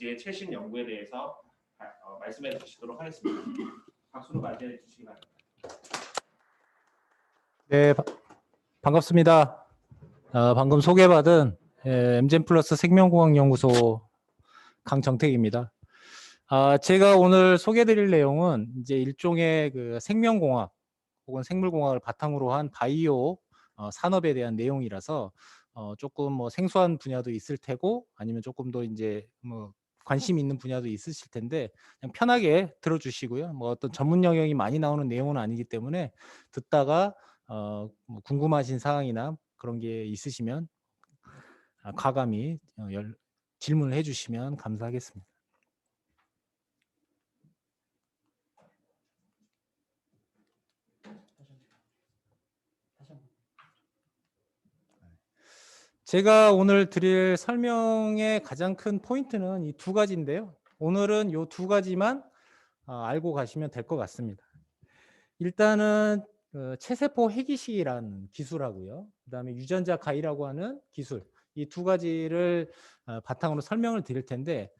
의 최신 연구에 대해서 말씀해 주시도록 하겠습니다. 박수로 맞이해 주시기 바랍니다. 네, 반갑습니다. 방금 소개받은 엠젠플러스 생명공학연구소 강정택입니다. 제가 오늘 소개드릴 내용은 이제 일종의 그 생명공학 혹은 생물공학을 바탕으로 한 바이오 산업에 대한 내용이라서 조금 뭐 생소한 분야도 있을 테고 아니면 조금 더 이제 뭐 관심 있는 분야도 있으실 텐데 그냥 편하게 들어주시고요. 뭐 어떤 전문 영역이 많이 나오는 내용은 아니기 때문에 듣다가 뭐 궁금하신 사항이나 그런 게 있으시면 과감히 질문을 해주시면 감사하겠습니다. 제가 오늘 드릴 설명의 가장 큰 포인트는 이 두 가지인데요. 오늘은 이 두 가지만 알고 가시면 될 것 같습니다. 일단은 체세포 해기식이라는 기술하고요. 그다음에 유전자 가위라고 하는 기술, 이 두 가지를 바탕으로 설명을 드릴 텐데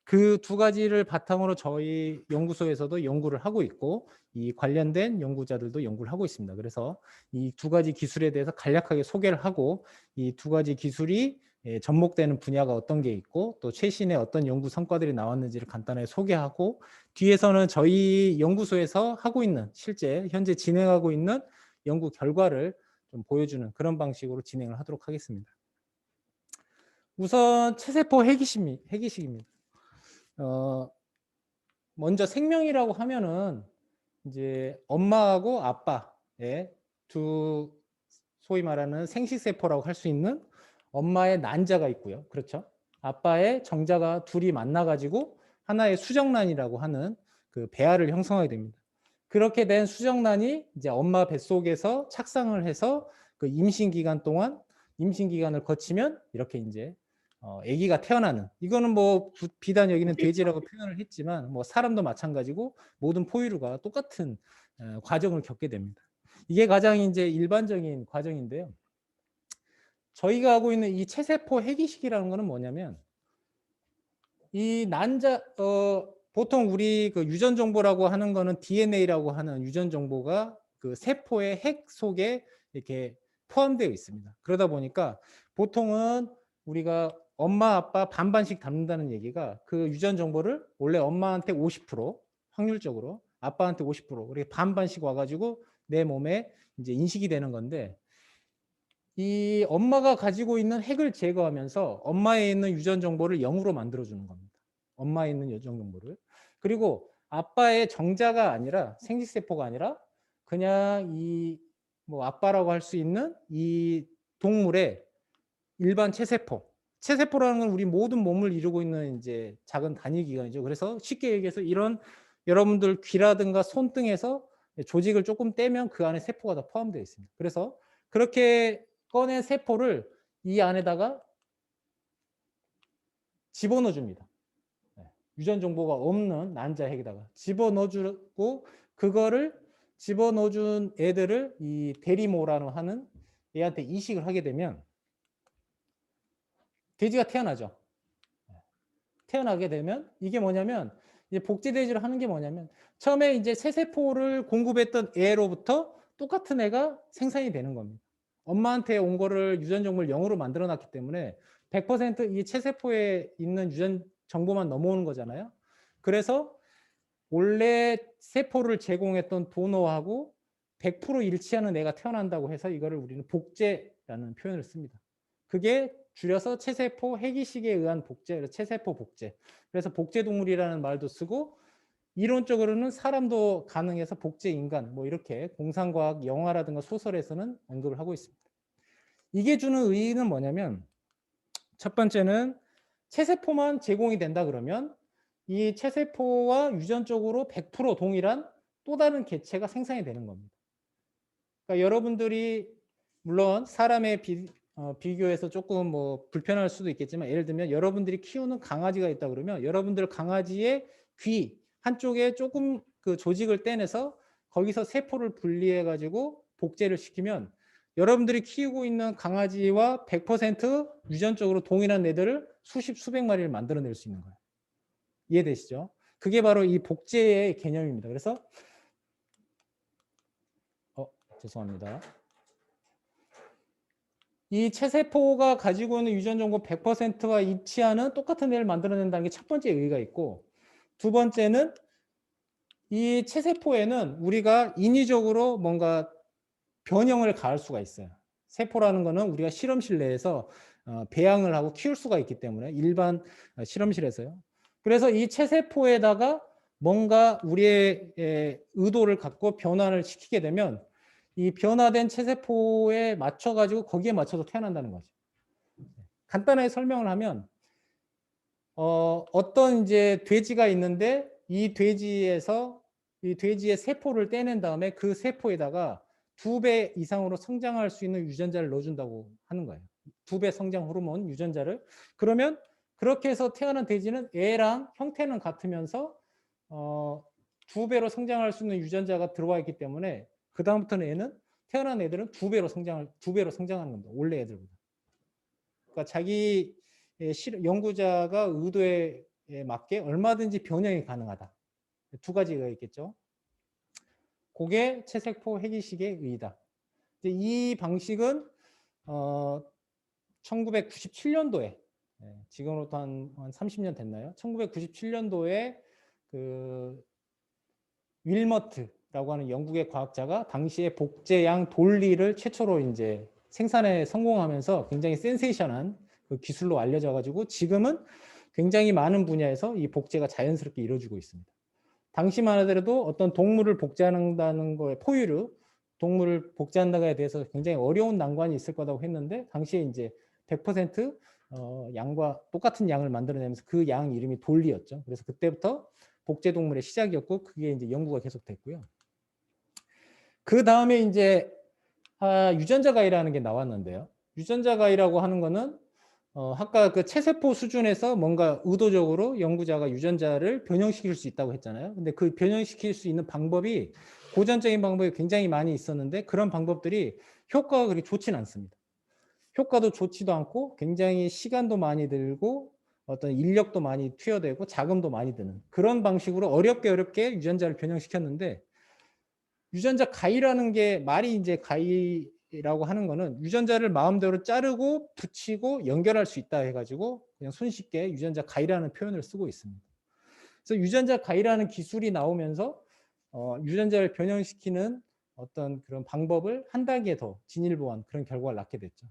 그 두 가지를 바탕으로 저희 연구소에서도 연구를 하고 있고 이 관련된 연구자들도 연구를 하고 있습니다. 그래서 이 두 가지 기술에 대해서 간략하게 소개를 하고 이 두 가지 기술이 접목되는 분야가 어떤 게 있고 또 최신의 어떤 연구 성과들이 나왔는지를 간단하게 소개하고 뒤에서는 저희 연구소에서 하고 있는 실제 현재 진행하고 있는 연구 결과를 좀 보여주는 그런 방식으로 진행을 하도록 하겠습니다. 우선 체세포 해기식입니다. 먼저 생명이라고 하면은 이제 엄마하고 아빠의 두 소위 말하는 생식세포라고 할 수 있는 엄마의 난자가 있고요. 그렇죠? 아빠의 정자가 둘이 만나가지고 하나의 수정란이라고 하는 그 배아를 형성하게 됩니다. 그렇게 된 수정란이 이제 엄마 뱃속에서 착상을 해서 그 임신 기간 동안 임신 기간을 거치면 이렇게 이제 아기가 태어나는, 이거는 뭐 비단 여기는 돼지라고 표현을 했지만 뭐 사람도 마찬가지고 모든 포유류가 똑같은 과정을 겪게 됩니다. 이게 가장 이제 일반적인 과정인데요. 저희가 하고 있는 이 체세포 해기식이라는 거는 뭐냐면 이 난자 보통 우리 그 유전 정보라고 하는 거는 DNA라고 하는 유전 정보가 그 세포의 핵 속에 이렇게 포함되어 있습니다. 그러다 보니까 보통은 우리가 엄마 아빠 반반씩 담는다는 얘기가 그 유전 정보를 원래 엄마한테 50% 확률적으로 아빠한테 50% 이렇게 반반씩 와가지고 내 몸에 이제 인식이 되는 건데 이 엄마가 가지고 있는 핵을 제거하면서 엄마에 있는 유전 정보를 0으로 만들어주는 겁니다. 엄마에 있는 유전 정보를. 그리고 아빠의 정자가 아니라 생식세포가 아니라 그냥 이 뭐 아빠라고 할 수 있는 이 동물의 일반 체세포. 체세포라는 건 우리 모든 몸을 이루고 있는 이제 작은 단위 기관이죠. 그래서 쉽게 얘기해서 이런 여러분들 귀라든가 손등에서 조직을 조금 떼면 그 안에 세포가 다 포함되어 있습니다. 그래서 그렇게 꺼낸 세포를 이 안에다가 집어넣어 줍니다. 유전 정보가 없는 난자핵에다가 집어넣어 주고 그거를 집어넣어 준 애들을 이 대리모라고 하는 얘한테 이식을 하게 되면 돼지가 태어나죠. 태어나게 되면 이게 뭐냐면 이제 복제돼지를 하는 게 뭐냐면 처음에 이제 새 세포를 공급했던 애로부터 똑같은 애가 생산이 되는 겁니다. 엄마한테 온 거를 유전 정보를 0으로 만들어 놨기 때문에 100% 체세포에 있는 유전 정보만 넘어오는 거잖아요. 그래서 원래 세포를 제공했던 도너하고 100% 일치하는 애가 태어난다고 해서 이거를 우리는 복제라는 표현을 씁니다. 그게 줄여서 체세포 해기식에 의한 복제, 체세포 복제. 그래서 복제동물이라는 말도 쓰고 이론적으로는 사람도 가능해서 복제인간 뭐 이렇게 공상과학 영화라든가 소설에서는 언급을 하고 있습니다. 이게 주는 의의는 뭐냐면 첫 번째는 체세포만 제공이 된다 그러면 이 체세포와 유전적으로 100% 동일한 또 다른 개체가 생산이 되는 겁니다. 그러니까 여러분들이 물론 사람의 비교해서 조금 뭐 불편할 수도 있겠지만 예를 들면 여러분들이 키우는 강아지가 있다 그러면 여러분들 강아지의 귀 한쪽에 조금 그 조직을 떼내서 거기서 세포를 분리해 가지고 복제를 시키면 여러분들이 키우고 있는 강아지와 100% 유전적으로 동일한 애들을 수십 수백 마리를 만들어낼 수 있는 거예요. 이해되시죠? 그게 바로 이 복제의 개념입니다. 그래서 죄송합니다. 이 체세포가 가지고 있는 유전 정보 100%와 일치하는 똑같은 애를 만들어낸다는 게 첫 번째 의의가 있고, 두 번째는 이 체세포에는 우리가 인위적으로 뭔가 변형을 가할 수가 있어요. 세포라는 거는 우리가 실험실 내에서 배양을 하고 키울 수가 있기 때문에, 일반 실험실에서요. 그래서 이 체세포에다가 뭔가 우리의 의도를 갖고 변화를 시키게 되면 이 변화된 체세포에 맞춰가지고 거기에 맞춰서 태어난다는 거죠. 간단하게 설명을 하면 어떤 이제 돼지가 있는데 이 돼지에서 이 돼지의 세포를 떼낸 다음에 그 세포에다가 2배 이상으로 성장할 수 있는 유전자를 넣어준다고 하는 거예요. 2배 성장 호르몬 유전자를. 그러면 그렇게 해서 태어난 돼지는 애랑 형태는 같으면서 2배로 성장할 수 있는 유전자가 들어와 있기 때문에 그 다음부터는 애는 태어난 애들은 2배로 성장하는 겁니다. 원래 애들보다. 그러니까 자기 연구자가 의도에 맞게 얼마든지 변형이 가능하다. 두 가지가 있겠죠. 그게 체세포 해기식의 의의다. 이 방식은 1997년도에 지금으로부터 한 30년 됐나요? 1997년도에 그 윌머트라고 하는 영국의 과학자가 당시에 복제양 돌리를 최초로 이제 생산에 성공하면서 굉장히 센세이션한 그 기술로 알려져 가지고 지금은 굉장히 많은 분야에서 이 복제가 자연스럽게 이루어지고 있습니다. 당시만 하더라도 어떤 동물을 복제한다는 거에 포유류, 동물을 복제한다에 대해서 굉장히 어려운 난관이 있을 거라고 했는데 당시에 이제 100% 양과 똑같은 양을 만들어내면서 그 양 이름이 돌리였죠. 그래서 그때부터 복제 동물의 시작이었고 그게 이제 연구가 계속됐고요. 그 다음에 이제 유전자 가위라는 게 나왔는데요. 유전자 가위라고 하는 거는 아까 그 체세포 수준에서 뭔가 의도적으로 연구자가 유전자를 변형시킬 수 있다고 했잖아요. 근데 그 변형시킬 수 있는 방법이 고전적인 방법이 굉장히 많이 있었는데 그런 방법들이 효과가 그렇게 좋지는 않습니다. 효과도 좋지도 않고 굉장히 시간도 많이 들고 어떤 인력도 많이 투여되고 자금도 많이 드는 그런 방식으로 어렵게 유전자를 변형시켰는데 유전자 가위라는 게 말이 이제 가위라고 하는 거는 유전자를 마음대로 자르고 붙이고 연결할 수 있다 해가지고 그냥 손쉽게 유전자 가위라는 표현을 쓰고 있습니다. 그래서 유전자 가위라는 기술이 나오면서 유전자를 변형시키는 어떤 그런 방법을 한 단계 더 진일보한 그런 결과를 낳게 됐죠.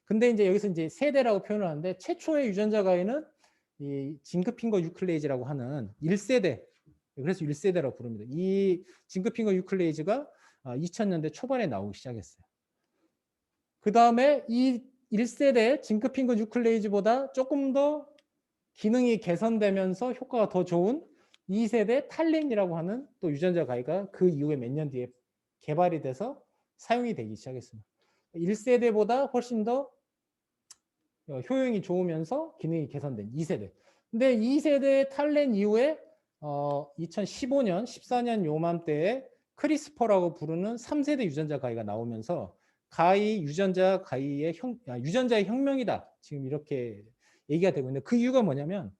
근데 이제 여기서 이제 세대라고 표현을 하는데 최초의 유전자 가위는 이 징크핑거 유클레이즈라고 하는 1세대, 그래서 1세대라고 부릅니다. 이 징크핑거 유클레이즈가 2000년대 초반에 나오기 시작했어요. 그 다음에 이 1세대 징크핑거 유클레이즈보다 조금 더 기능이 개선되면서 효과가 더 좋은 2세대 탈린이라고 하는 또 유전자 가위가 그 이후에 몇 년 뒤에 개발이 돼서 사용이 되기 시작했습니다. 1세대보다 훨씬 더 효용이 좋으면서 기능이 개선된 2세대. 근데 2세대 탈렌 이후에 2015년, 14년 요맘때에 크리스퍼라고 부르는 3세대 유전자 가위가 나오면서 가위 유전자 가위의 유전자의 혁명이다. 지금 이렇게 얘기가 되고 있는데 그 이유가 뭐냐면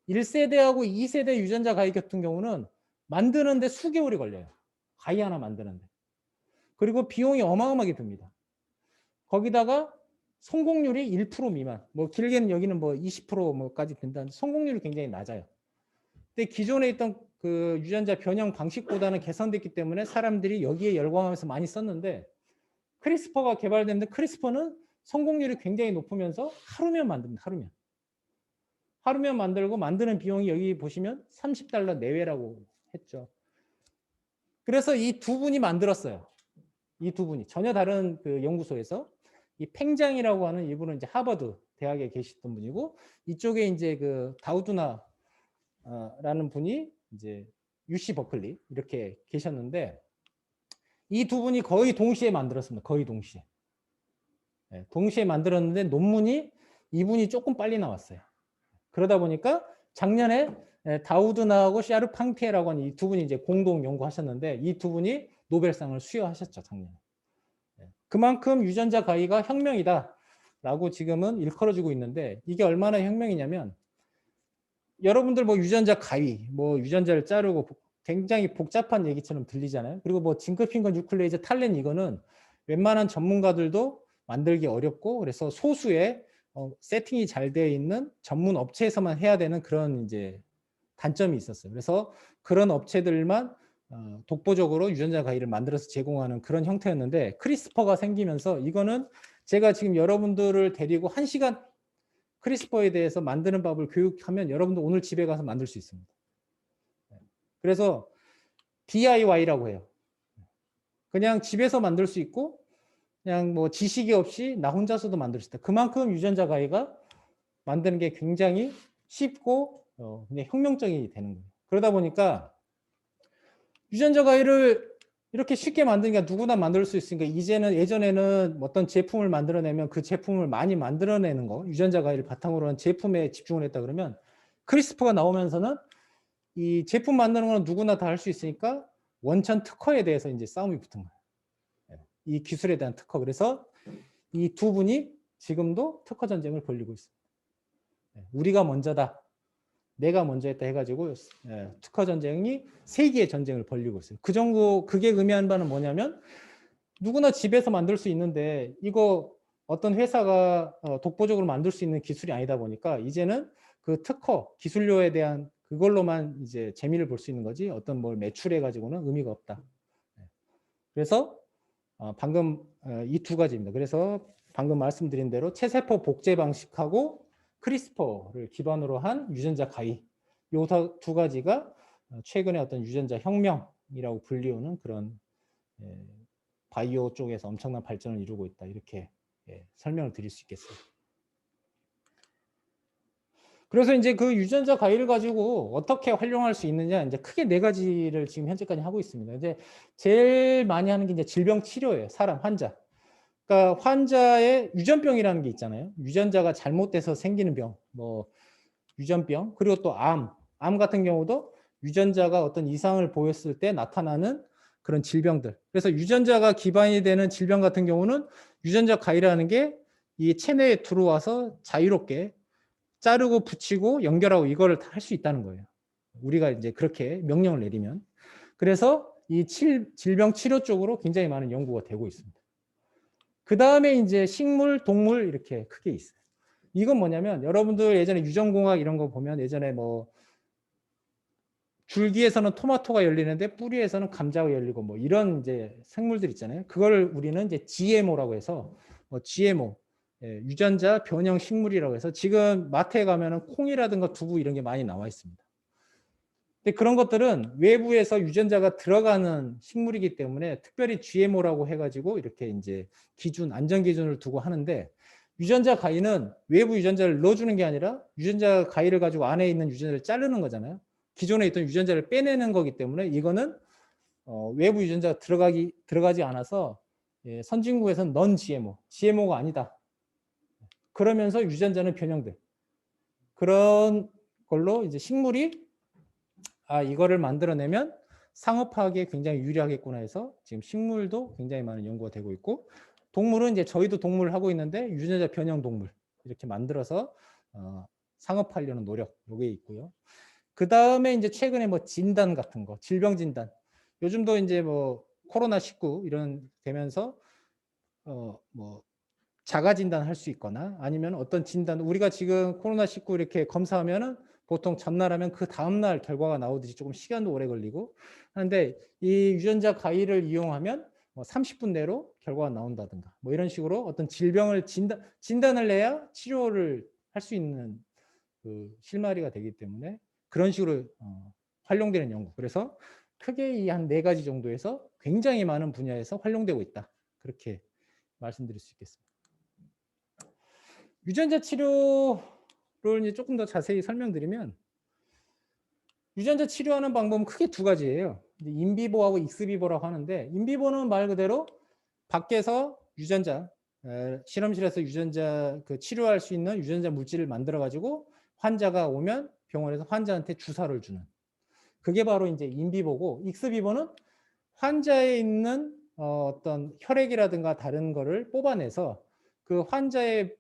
1세대하고 2세대 유전자 가위 같은 경우는 만드는데 수개월이 걸려요. 가위 하나 만드는데. 그리고 비용이 어마어마하게 듭니다. 거기다가 성공률이 1% 미만, 뭐 길게는 여기는 뭐 20% 뭐까지 된다는데 성공률이 굉장히 낮아요. 근데 기존에 있던 그 유전자 변형 방식보다는 개선됐기 때문에 사람들이 여기에 열광하면서 많이 썼는데 크리스퍼가 개발됐는데 크리스퍼는 성공률이 굉장히 높으면서 하루면 만듭니다. 하루면 만들고 만드는 비용이 여기 보시면 $30 내외라고 했죠. 그래서 이 두 분이 만들었어요. 이 두 분이 전혀 다른 그 연구소에서 이 팽장이라고 하는 이분은 이제 하버드 대학에 계시던 분이고 이쪽에 이제 그 다우드나라는 분이 이제 UC 버클리 이렇게 계셨는데 이 두 분이 거의 동시에 만들었습니다. 거의 동시에. 네, 동시에 만들었는데 논문이 이분이 조금 빨리 나왔어요. 그러다 보니까 작년에 다우드나하고 샤르팡티에라고 하는 이 두 분이 이제 공동 연구하셨는데 이 두 분이 노벨상을 수여하셨죠, 작년에. 그만큼 유전자 가위가 혁명이다. 라고 지금은 일컬어지고 있는데 이게 얼마나 혁명이냐면 여러분들 뭐 유전자 가위, 뭐 유전자를 자르고 굉장히 복잡한 얘기처럼 들리잖아요. 그리고 뭐 징크핑거 뉴클레이즈 탈렌 이거는 웬만한 전문가들도 만들기 어렵고 그래서 소수의 세팅이 잘 되어 있는 전문 업체에서만 해야 되는 그런 이제 단점이 있었어요. 그래서 그런 업체들만 독보적으로 유전자 가위를 만들어서 제공하는 그런 형태였는데 크리스퍼가 생기면서 이거는 제가 지금 여러분들을 데리고 1시간 크리스퍼에 대해서 만드는 법을 교육하면 여러분도 오늘 집에 가서 만들 수 있습니다. 그래서 DIY라고 해요. 그냥 집에서 만들 수 있고 그냥 뭐 지식이 없이 나 혼자서도 만들 수 있다. 그만큼 유전자 가위가 만드는 게 굉장히 쉽고 그냥 혁명적이 되는 거예요. 그러다 보니까 유전자 가위를 이렇게 쉽게 만드니까 누구나 만들 수 있으니까 이제는 예전에는 어떤 제품을 만들어내면 그 제품을 많이 만들어내는 거 유전자 가위를 바탕으로 한 제품에 집중을 했다 그러면 크리스퍼가 나오면서는 이 제품 만드는 건 누구나 다 할 수 있으니까 원천 특허에 대해서 이제 싸움이 붙은 거예요. 이 기술에 대한 특허. 그래서 이 두 분이 지금도 특허 전쟁을 벌이고 있습니다. 우리가 먼저다. 내가 먼저 했다 해가지고 특허 전쟁이 세계의 전쟁을 벌이고 있어요. 그 정도 그게 의미하는 바는 뭐냐면 누구나 집에서 만들 수 있는데 이거 어떤 회사가 독보적으로 만들 수 있는 기술이 아니다 보니까 이제는 그 특허 기술료에 대한 그걸로만 이제 재미를 볼 수 있는 거지 어떤 뭘 매출해 가지고는 의미가 없다. 그래서 방금 이 두 가지입니다. 그래서 방금 말씀드린 대로 체세포 복제 방식하고 크리스퍼를 기반으로 한 유전자 가위 요 두 가지가 최근에 어떤 유전자 혁명이라고 불리우는 그런 바이오 쪽에서 엄청난 발전을 이루고 있다 이렇게 설명을 드릴 수 있겠습니다. 그래서 이제 그 유전자 가위를 가지고 어떻게 활용할 수 있느냐 이제 크게 4가지를 지금 현재까지 하고 있습니다. 이제 제일 많이 하는 게 이제 질병 치료예요. 사람 환자. 그러니까 환자의 유전병이라는 게 있잖아요. 유전자가 잘못돼서 생기는 병, 뭐 유전병, 그리고 또 암 같은 경우도 유전자가 어떤 이상을 보였을 때 나타나는 그런 질병들. 그래서 유전자가 기반이 되는 질병 같은 경우는 유전자 가위라는 게 이 체내에 들어와서 자유롭게 자르고 붙이고 연결하고 이거를 다 할 수 있다는 거예요. 우리가 이제 그렇게 명령을 내리면. 그래서 이 질병 치료 쪽으로 굉장히 많은 연구가 되고 있습니다. 그 다음에 이제 식물, 동물 이렇게 크게 있어요. 이건 뭐냐면 여러분들 예전에 유전공학 이런 거 보면 예전에 뭐 줄기에서는 토마토가 열리는데 뿌리에서는 감자가 열리고 뭐 이런 이제 생물들 있잖아요. 그걸 우리는 이제 GMO라고 해서 뭐 GMO 유전자 변형 식물이라고 해서 지금 마트에 가면은 콩이라든가 두부 이런 게 많이 나와 있습니다. 근데 그런 것들은 외부에서 유전자가 들어가는 식물이기 때문에 특별히 GMO라고 해가지고 이렇게 이제 기준, 안전 기준을 두고 하는데 유전자 가위는 외부 유전자를 넣어주는 게 아니라 유전자 가위를 가지고 안에 있는 유전자를 자르는 거잖아요. 기존에 있던 유전자를 빼내는 거기 때문에 이거는 외부 유전자가 들어가지 않아서 선진국에서는 넌 GMO, GMO가 아니다. 그러면서 유전자는 변형돼. 그런 걸로 이제 식물이 이거를 만들어내면 상업화하기에 굉장히 유리하겠구나 해서 지금 식물도 굉장히 많은 연구가 되고 있고 동물은 이제 저희도 동물을 하고 있는데 유전자 변형 동물 이렇게 만들어서 상업화하려는 노력 요게 있고요. 그 다음에 이제 최근에 뭐 진단 같은 거, 질병 진단. 요즘도 이제 뭐 코로나19 이런 되면서 뭐 자가 진단할 수 있거나 아니면 어떤 진단 우리가 지금 코로나19 이렇게 검사하면은 보통 전날 하면 그 다음날 결과가 나오듯이 조금 시간도 오래 걸리고 하는데 이 유전자 가위를 이용하면 뭐 30분 내로 결과가 나온다든가 뭐 이런 식으로 어떤 질병을 진단을 해야 치료를 할 수 있는 그 실마리가 되기 때문에 그런 식으로 활용되는 연구. 그래서 크게 이 한 4가지 정도에서 굉장히 많은 분야에서 활용되고 있다. 그렇게 말씀드릴 수 있겠습니다. 유전자 치료를 이제 조금 더 자세히 설명드리면 유전자 치료하는 방법은 크게 2가지예요. 인비보하고 익스비보라고 하는데 인비보는 말 그대로 밖에서 유전자 실험실에서 유전자 치료할 수 있는 유전자 물질을 만들어 가지고 환자가 오면 병원에서 환자한테 주사를 주는 그게 바로 이제 인비보고 익스비보는 환자에 있는 어떤 혈액이라든가 다른 거를 뽑아내서 그 환자의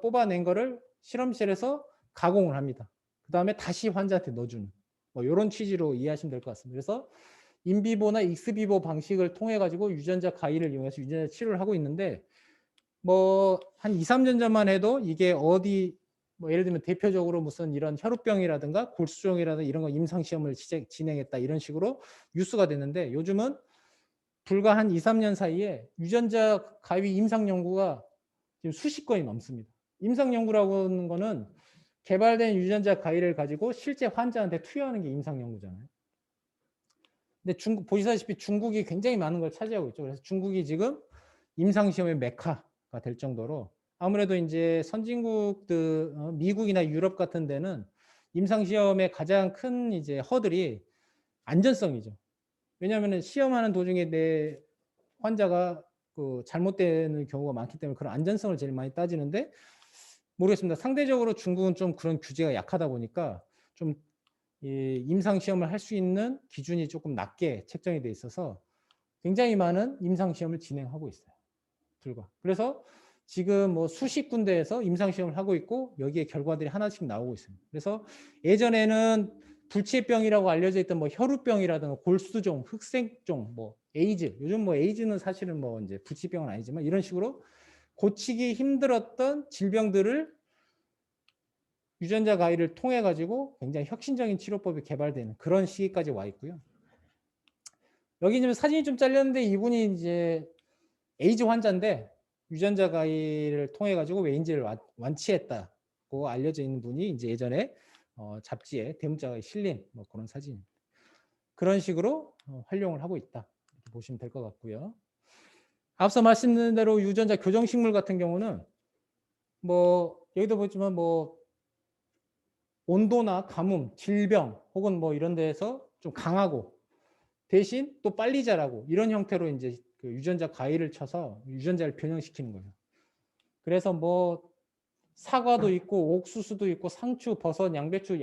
뽑아낸 거를 실험실에서 가공을 합니다. 그 다음에 다시 환자한테 넣어주는 뭐 이런 취지로 이해하시면 될 것 같습니다. 그래서 인비보나 익스비보 방식을 통해 가지고 유전자 가위를 이용해서 유전자 치료를 하고 있는데 뭐 한 2, 3년 전만 해도 이게 어디 뭐 예를 들면 대표적으로 무슨 이런 혈우병이라든가 골수종이라든가 이런 거 임상 시험을 진행했다 이런 식으로 뉴스가 됐는데 요즘은 불과 한 2, 3년 사이에 유전자 가위 임상 연구가 지금 수십 건이 넘습니다. 임상 연구라고 하는 거는 개발된 유전자 가위를 가지고 실제 환자한테 투여하는 게 임상 연구잖아요. 근데 중국 보시다시피 중국이 굉장히 많은 걸 차지하고 있죠. 그래서 중국이 지금 임상 시험의 메카가 될 정도로 아무래도 이제 선진국들 미국이나 유럽 같은 데는 임상 시험의 가장 큰 이제 허들이 안전성이죠. 왜냐하면 시험하는 도중에 내 환자가 그 잘못되는 경우가 많기 때문에 그런 안전성을 제일 많이 따지는데 모르겠습니다. 상대적으로 중국은 좀 그런 규제가 약하다 보니까 좀 이 임상 시험을 할 수 있는 기준이 조금 낮게 책정이 돼 있어서 굉장히 많은 임상 시험을 진행하고 있어요. 불과. 그래서 지금 뭐 수십 군데에서 임상 시험을 하고 있고 여기에 결과들이 하나씩 나오고 있습니다. 그래서 예전에는 불치병이라고 알려져 있던 뭐 혈우병이라든가 골수종, 흑색종, 뭐 에이즈, 요즘 뭐 에이즈는 사실은 뭐 이제 불치병은 아니지만 이런 식으로 고치기 힘들었던 질병들을 유전자 가위를 통해 가지고 굉장히 혁신적인 치료법이 개발되는 그런 시기까지 와 있고요. 여기 지금 사진이 좀 잘렸는데 이분이 이제 에이즈 환자인데 유전자 가위를 통해 가지고 웨인즈를 완치했다고 알려져 있는 분이 이제 예전에 잡지에 대문자가 실린 뭐 그런 사진입니다. 그런 식으로 활용을 하고 있다 이렇게 보시면 될 것 같고요. 앞서 말씀드린 대로 유전자 교정식물 같은 경우는 뭐 여기도 보지만 뭐 온도나 가뭄, 질병 혹은 뭐 이런 데에서 좀 강하고 대신 또 빨리 자라고 이런 형태로 이제 그 유전자 가위를 쳐서 유전자를 변형시키는 거예요. 그래서 뭐 사과도 있고 옥수수도 있고 상추, 버섯, 양배추,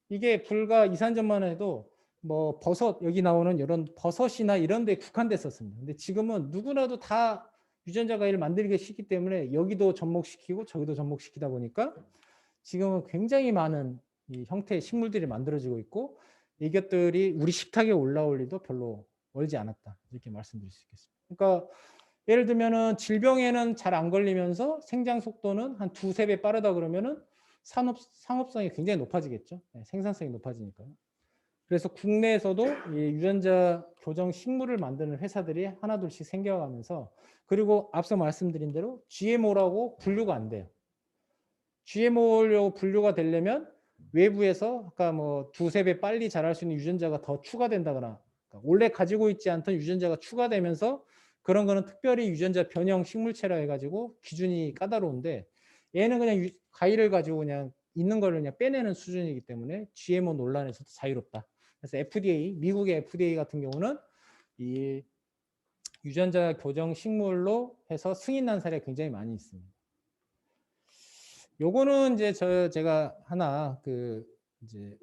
이게 불과 2, 3년만 해도 뭐 버섯 여기 나오는 이런 버섯이나 이런 데 국한됐었습니다. 근데 지금은 누구나도 다 유전자 가위를 만들기 쉽기 때문에 여기도 접목시키고 저기도 접목시키다 보니까 지금은 굉장히 많은 이 형태의 식물들이 만들어지고 있고 이것들이 우리 식탁에 올라올 일도 별로 멀지 않았다 이렇게 말씀드릴 수 있겠습니다. 그러니까 예를 들면은 질병에는 잘 안 걸리면서 생장 속도는 한 2, 3배 빠르다 그러면은 상업성이 굉장히 높아지겠죠. 네, 생산성이 높아지니까요. 그래서 국내에서도 이 유전자 교정 식물을 만드는 회사들이 하나둘씩 생겨가면서 그리고 앞서 말씀드린 대로 GMO라고 분류가 안 돼요. GMO로 분류가 되려면 외부에서 아까 뭐 2, 3배 빨리 자랄 수 있는 유전자가 더 추가된다거나 그러니까 원래 가지고 있지 않던 유전자가 추가되면서 그런 거는 특별히 유전자 변형 식물체라 해가지고 기준이 까다로운데 얘는 그냥 가위를 가지고 그냥 있는 거를 그냥 빼내는 수준이기 때문에 GMO 논란에서도 자유롭다. 그래서 FDA, 미국의 FDA 같은 경우는 이 유전자 교정 식물로 해서 승인난 사례가 굉장히 많이 있습니다. 요거는 이제 제가 하나 그 이제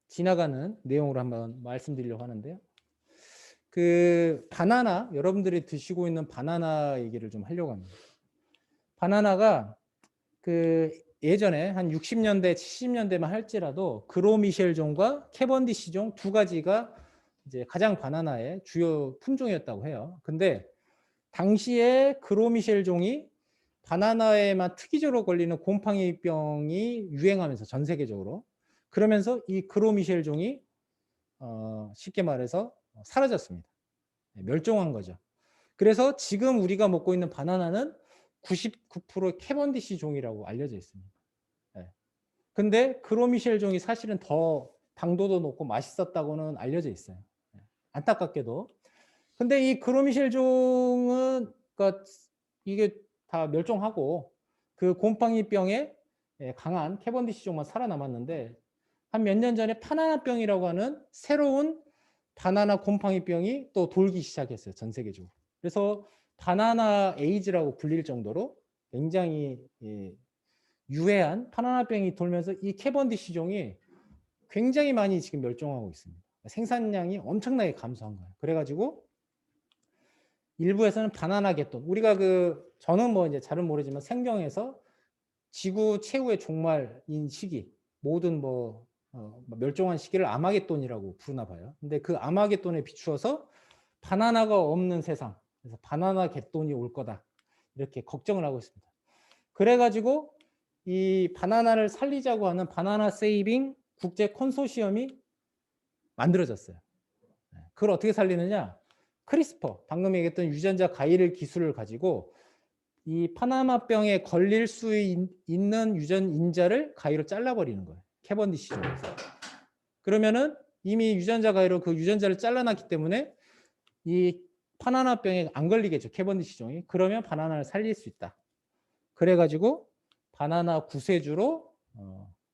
지나가는 내용으로 한번 말씀드리려고 하는데요. 그 바나나 여러분들이 드시고 있는 바나나 얘기를 좀 하려고 합니다. 바나나가 그 예전에 한 60년대, 70년대만 할지라도 그로미셸 종과 캐번디시 종 두 가지가 이제 가장 바나나의 주요 품종이었다고 해요. 근데 당시에 그로미셸 종이 바나나에만 특이적으로 걸리는 곰팡이병이 유행하면서 전 세계적으로 그러면서 이 그로미셸 종이 쉽게 말해서 사라졌습니다. 멸종한 거죠. 그래서 지금 우리가 먹고 있는 바나나는 99% 캐번디시 종이라고 알려져 있습니다. 근데 그로미셸 종이 사실은 더 당도도 높고 맛있었다고는 알려져 있어요. 안타깝게도. 근데 이 그로미셸 종은 그러니까 이게 다 멸종하고 그 곰팡이병에 강한 캐번디시 종만 살아남았는데 한 몇 년 전에 파나나병이라고 하는 새로운 바나나 곰팡이병이 또 돌기 시작했어요. 전 세계적으로. 그래서 바나나 에이즈라고 불릴 정도로 굉장히 유해한 바나나병이 돌면서 이 캐번디시 종이 굉장히 많이 지금 멸종하고 있습니다. 생산량이 엄청나게 감소한 거예요. 그래가지고 일부에서는 바나나 개돈. 우리가 저는 뭐 이제 잘은 모르지만 생경에서 지구 최후의 종말인 시기, 모든 멸종한 시기를 아마겟돈이라고 부르나 봐요. 근데 그 아마겟돈에 비추어서 바나나가 없는 세상, 그래서 바나나 갯돈이 올 거다, 이렇게 걱정을 하고 있습니다. 그래가지고 이 바나나를 살리자고 하는 바나나 세이빙 국제 컨소시엄이 만들어졌어요. 그걸 어떻게 살리느냐? 크리스퍼, 방금 얘기했던 유전자 가위를 기술을 가지고 이 파나마병에 걸릴 수 있는 유전 인자를 가위로 잘라버리는 거예요. 캐번디시 종에서. 그러면은 이미 유전자 가위로 그 유전자를 잘라놨기 때문에 이 파나마병에 안 걸리겠죠. 캐번디시 종이. 그러면 바나나를 살릴 수 있다. 그래가지고 바나나 구세주로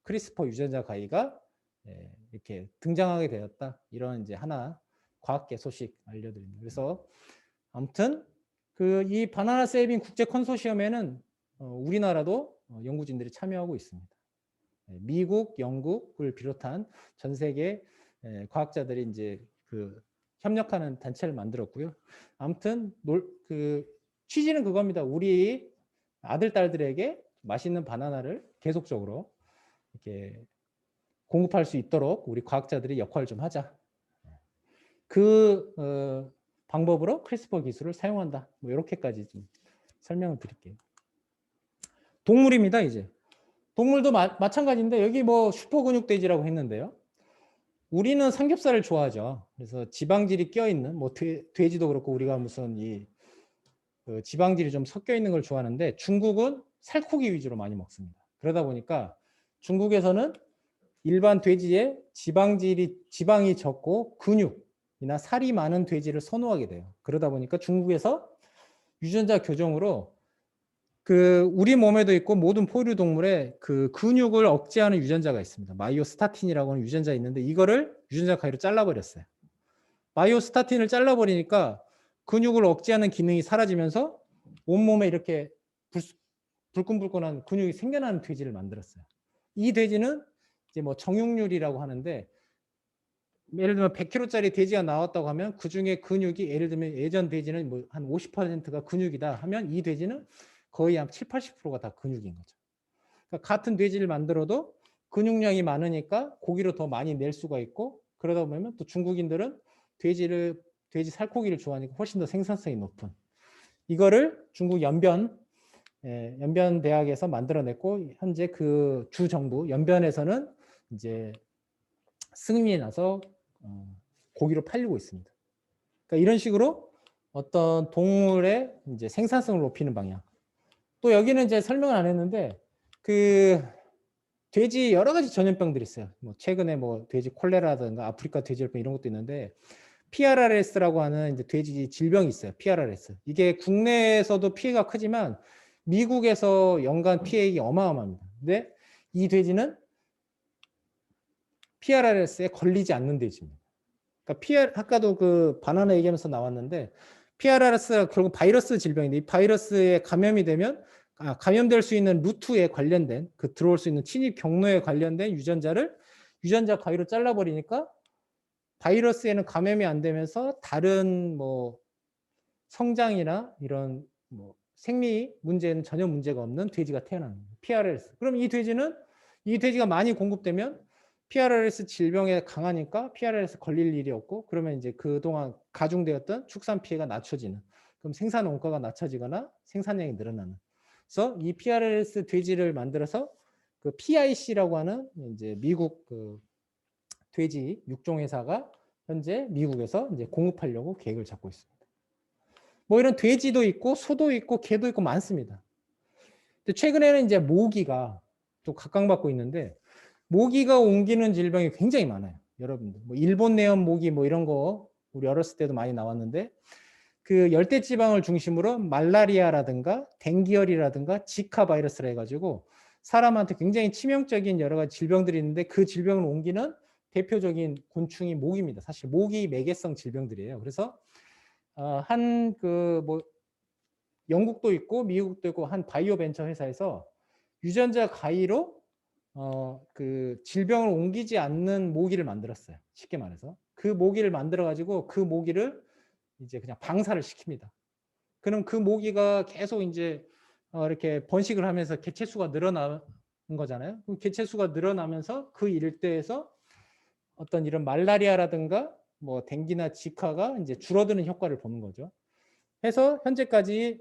크리스퍼 유전자 가위가 이렇게 등장하게 되었다. 이런 이제 하나 과학계 소식 알려드립니다. 그래서 아무튼 이 바나나 세이빙 국제 컨소시엄에는 우리나라도 연구진들이 참여하고 있습니다. 미국, 영국을 비롯한 전 세계 과학자들이 이제 협력하는 단체를 만들었고요. 아무튼 취지는 그겁니다. 우리 아들, 딸들에게 맛있는 바나나를 계속적으로 이렇게 공급할 수 있도록 우리 과학자들이 역할을 좀 하자. 방법으로 크리스퍼 기술을 사용한다. 뭐 이렇게까지 좀 설명을 드릴게요. 동물입니다. 이제 동물도 마찬가지인데 여기 뭐 슈퍼 근육돼지라고 했는데요. 우리는 삼겹살을 좋아하죠. 그래서 지방질이 껴있는 뭐 돼지도 그렇고 우리가 무슨 지방질이 좀 섞여 있는 걸 좋아하는데 중국은 살코기 위주로 많이 먹습니다. 그러다 보니까 중국에서는 일반 돼지에 지방이 적고 근육이나 살이 많은 돼지를 선호하게 돼요. 그러다 보니까 중국에서 유전자 교정으로 우리 몸에도 있고 모든 포유류 동물에 근육을 억제하는 유전자가 있습니다. 마이오스타틴이라고 하는 유전자 있는데 이거를 유전자 가위로 잘라버렸어요. 마이오스타틴을 잘라버리니까 근육을 억제하는 기능이 사라지면서 온몸에 이렇게 불끈불끈한 근육이 생겨나는 돼지를 만들었어요. 이 돼지는 이제 뭐 정육률이라고 하는데 예를 들면 100kg짜리 돼지가 나왔다고 하면 그 중에 근육이 예를 들면 예전 돼지는 뭐 한 50%가 근육이다 하면 이 돼지는 거의 한 7, 80%가 다 근육인 거죠. 그러니까 같은 돼지를 만들어도 근육량이 많으니까 고기를 더 많이 낼 수가 있고 그러다 보면 또 중국인들은 돼지 살코기를 좋아하니까 훨씬 더 생산성이 높은 이거를 중국 연변대학에서 만들어냈고 현재 주 정부 연변에서는 이제 승인이 나서 고기로 팔리고 있습니다. 그러니까 이런 식으로 어떤 동물의 이제 생산성을 높이는 방향. 또 여기는 이제 설명을 안 했는데 돼지 여러 가지 전염병들이 있어요. 뭐 최근에 뭐 돼지 콜레라든가 아프리카 돼지열병 이런 것도 있는데 PRRS라고 하는 이제 돼지 질병이 있어요. PRRS. 이게 국내에서도 피해가 크지만 미국에서 연간 피해액이 어마어마합니다. 근데 이 돼지는 PRRS에 걸리지 않는 돼지입니다. 그러니까 아까도 바나나 얘기하면서 나왔는데 PRRS가 결국 바이러스 질병인데 이 바이러스에 감염이 되면 감염될 수 있는 루트에 관련된 들어올 수 있는 침입 경로에 관련된 유전자 가위로 잘라버리니까 바이러스에는 감염이 안 되면서 다른 뭐 성장이나 이런 뭐 생리 문제는 전혀 문제가 없는 돼지가 태어나는 거예요. PRRS. 그럼 이 돼지가 많이 공급되면 PRRS 질병에 강하니까 PRRS 걸릴 일이 없고 그러면 이제 그동안 가중되었던 축산 피해가 낮춰지는 그럼 생산 원가가 낮춰지거나 생산량이 늘어나는 그래서 이 PRRS 돼지를 만들어서 PIC라고 하는 이제 미국 돼지 육종 회사가 현재 미국에서 이제 공급하려고 계획을 잡고 있습니다. 뭐 이런 돼지도 있고 소도 있고 개도 있고 많습니다. 근데 최근에는 이제 모기가 또 각광받고 있는데 모기가 옮기는 질병이 굉장히 많아요. 여러분들 뭐 일본 내염 모기 뭐 이런 거 우리 어렸을 때도 많이 나왔는데 열대 지방을 중심으로 말라리아라든가 댕기열이라든가 지카 바이러스라 해가지고 사람한테 굉장히 치명적인 여러 가지 질병들이 있는데 그 질병을 옮기는 대표적인 곤충이 모기입니다. 사실 모기 매개성 질병들이에요. 그래서 영국도 있고 미국도 있고 한 바이오 벤처 회사에서 유전자 가위로 질병을 옮기지 않는 모기를 만들었어요. 쉽게 말해서 그 모기를 만들어 가지고 그 모기를 이제 그냥 방사를 시킵니다. 그럼 그 모기가 계속 이제 이렇게 번식을 하면서 개체수가 늘어나는 거잖아요. 그럼 개체수가 늘어나면서 그 일대에서 어떤 이런 말라리아라든가 뭐 댕기나 지카가 이제 줄어드는 효과를 보는 거죠. 해서 현재까지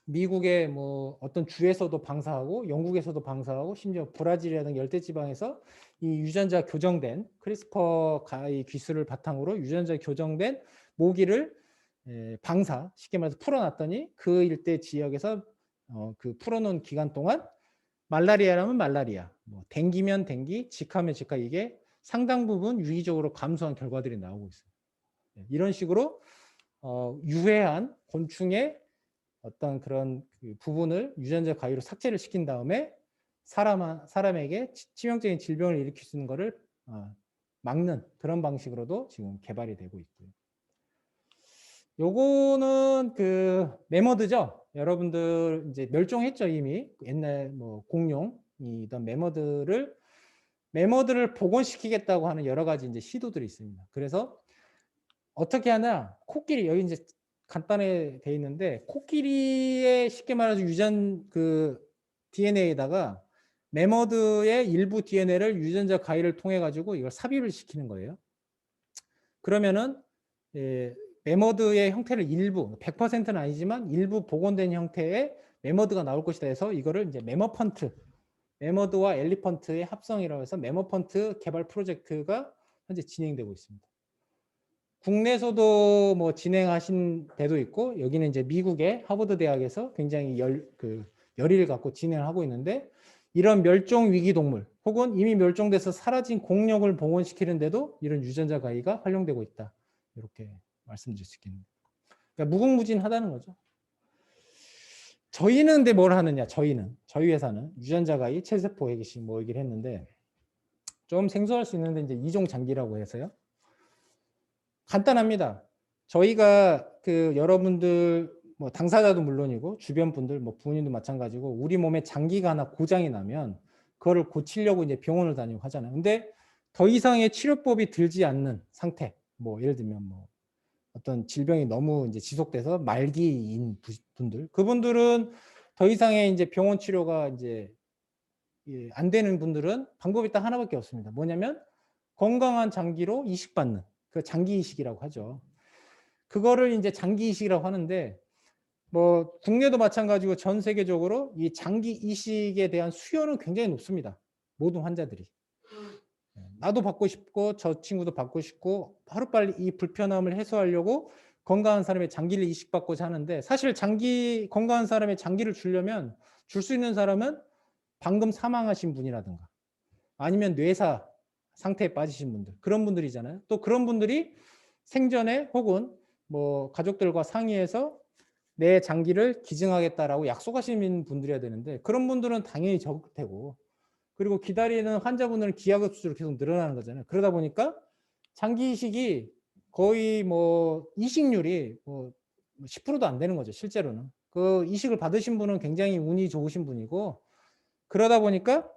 미국의 뭐 어떤 주에서도 방사하고 영국에서도 방사하고 심지어 브라질이라든가 열대지방에서 이 유전자 교정된 크리스퍼 가이 기술을 바탕으로 유전자 교정된 모기를 방사 쉽게 말해서 풀어놨더니 그 일대 지역에서 그 풀어놓은 기간 동안 말라리아라면 말라리아, 뭐 댕기면 댕기, 지카면 지카 이게 상당 부분 유의적으로 감소한 결과들이 나오고 있어요. 이런 식으로 유해한 곤충의 어떤 그런 그 부분을 유전자 가위로 삭제를 시킨 다음에 사람에게 치명적인 질병을 일으킬 수 있는 것을 막는 그런 방식으로도 지금 개발이 되고 있고요. 요거는 그 매머드죠. 여러분들 이제 멸종했죠 이미 옛날 뭐 공룡이던 매머드를 복원시키겠다고 하는 여러 가지 이제 시도들이 있습니다. 그래서 어떻게 하나 코끼리 여기 이제 간단하게 돼 있는데 코끼리의 쉽게 말해서 유전 그 DNA에다가 매머드의 일부 DNA를 유전자 가위를 통해 가지고 이걸 삽입을 시키는 거예요. 그러면은 매머드의 형태를 일부 100%는 아니지만 일부 복원된 형태의 매머드가 나올 것이다 해서 이거를 이제 매머드와 엘리펀트의 합성이라고 해서 매머펀트 개발 프로젝트가 현재 진행되고 있습니다. 국내에서도 뭐 진행하신 데도 있고 여기는 이제 미국의 하버드 대학에서 굉장히 열의를 갖고 진행을 하고 있는데 이런 멸종 위기 동물 혹은 이미 멸종돼서 사라진 공룡을 복원시키는데도 이런 유전자 가위가 활용되고 있다. 이렇게 말씀드릴 수 있겠네요. 그러니까 무궁무진하다는 거죠. 저희는 근데 뭘 하느냐? 저희 회사는 유전자 가위, 체세포 핵이식 뭐 얘기를 했는데 좀 생소할 수 있는데 이제 이종 장기라고 해서요. 간단합니다. 저희가 그 여러분들 뭐 당사자도 물론이고 주변 분들 뭐 부모님도 마찬가지고 우리 몸에 장기가 하나 고장이 나면 그거를 고치려고 이제 병원을 다니고 하잖아요. 근데 더 이상의 치료법이 들지 않는 상태, 뭐 예를 들면 뭐 어떤 질병이 너무 이제 지속돼서 말기인 분들, 그분들은 더 이상의 이제 병원 치료가 이제 안 되는 분들은 방법이 딱 하나밖에 없습니다. 뭐냐면 건강한 장기로 이식받는 그 장기 이식이라고 하죠. 그거를 이제 장기 이식이라고 하는데 뭐 국내도 마찬가지고 전 세계적으로 이 장기 이식에 대한 수요는 굉장히 높습니다. 모든 환자들이. 나도 받고 싶고 저 친구도 받고 싶고 하루빨리 이 불편함을 해소하려고 건강한 사람의 장기를 이식받고자 하는데 사실 건강한 사람의 장기를 주려면 줄 수 있는 사람은 방금 사망하신 분이라든가 아니면 뇌사 상태에 빠지신 분들 그런 분들이잖아요. 또 그런 분들이 생전에 혹은 뭐 가족들과 상의해서 내 장기를 기증하겠다라고 약속하시는 분들이어야 되는데 그런 분들은 당연히 적을 테고 그리고 기다리는 환자분들은 기하급수로 계속 늘어나는 거잖아요. 그러다 보니까 장기 이식이 거의 뭐 이식률이 뭐 10%도 안 되는 거죠. 실제로는. 그 이식을 받으신 분은 굉장히 운이 좋으신 분이고 그러다 보니까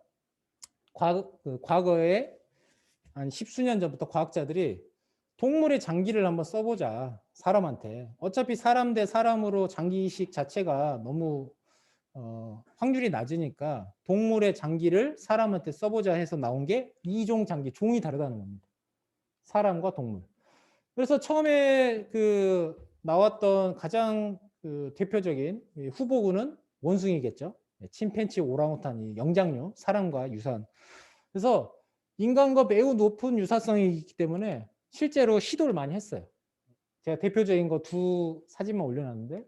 과거에 한 10수년 전부터 과학자들이 동물의 장기를 한번 써보자. 사람한테. 어차피 사람 대 사람으로 장기 이식 자체가 너무 확률이 낮으니까 동물의 장기를 사람한테 써보자 해서 나온 게 이종 장기, 종이 다르다는 겁니다. 사람과 동물. 그래서 처음에 그 나왔던 가장 그 대표적인 후보군은 원숭이겠죠. 침팬치, 오랑우탄, 영장류, 사람과 유사한. 그래서 인간과 매우 높은 유사성이 있기 때문에 실제로 시도를 많이 했어요. 제가 대표적인 거 두 사진만 올려놨는데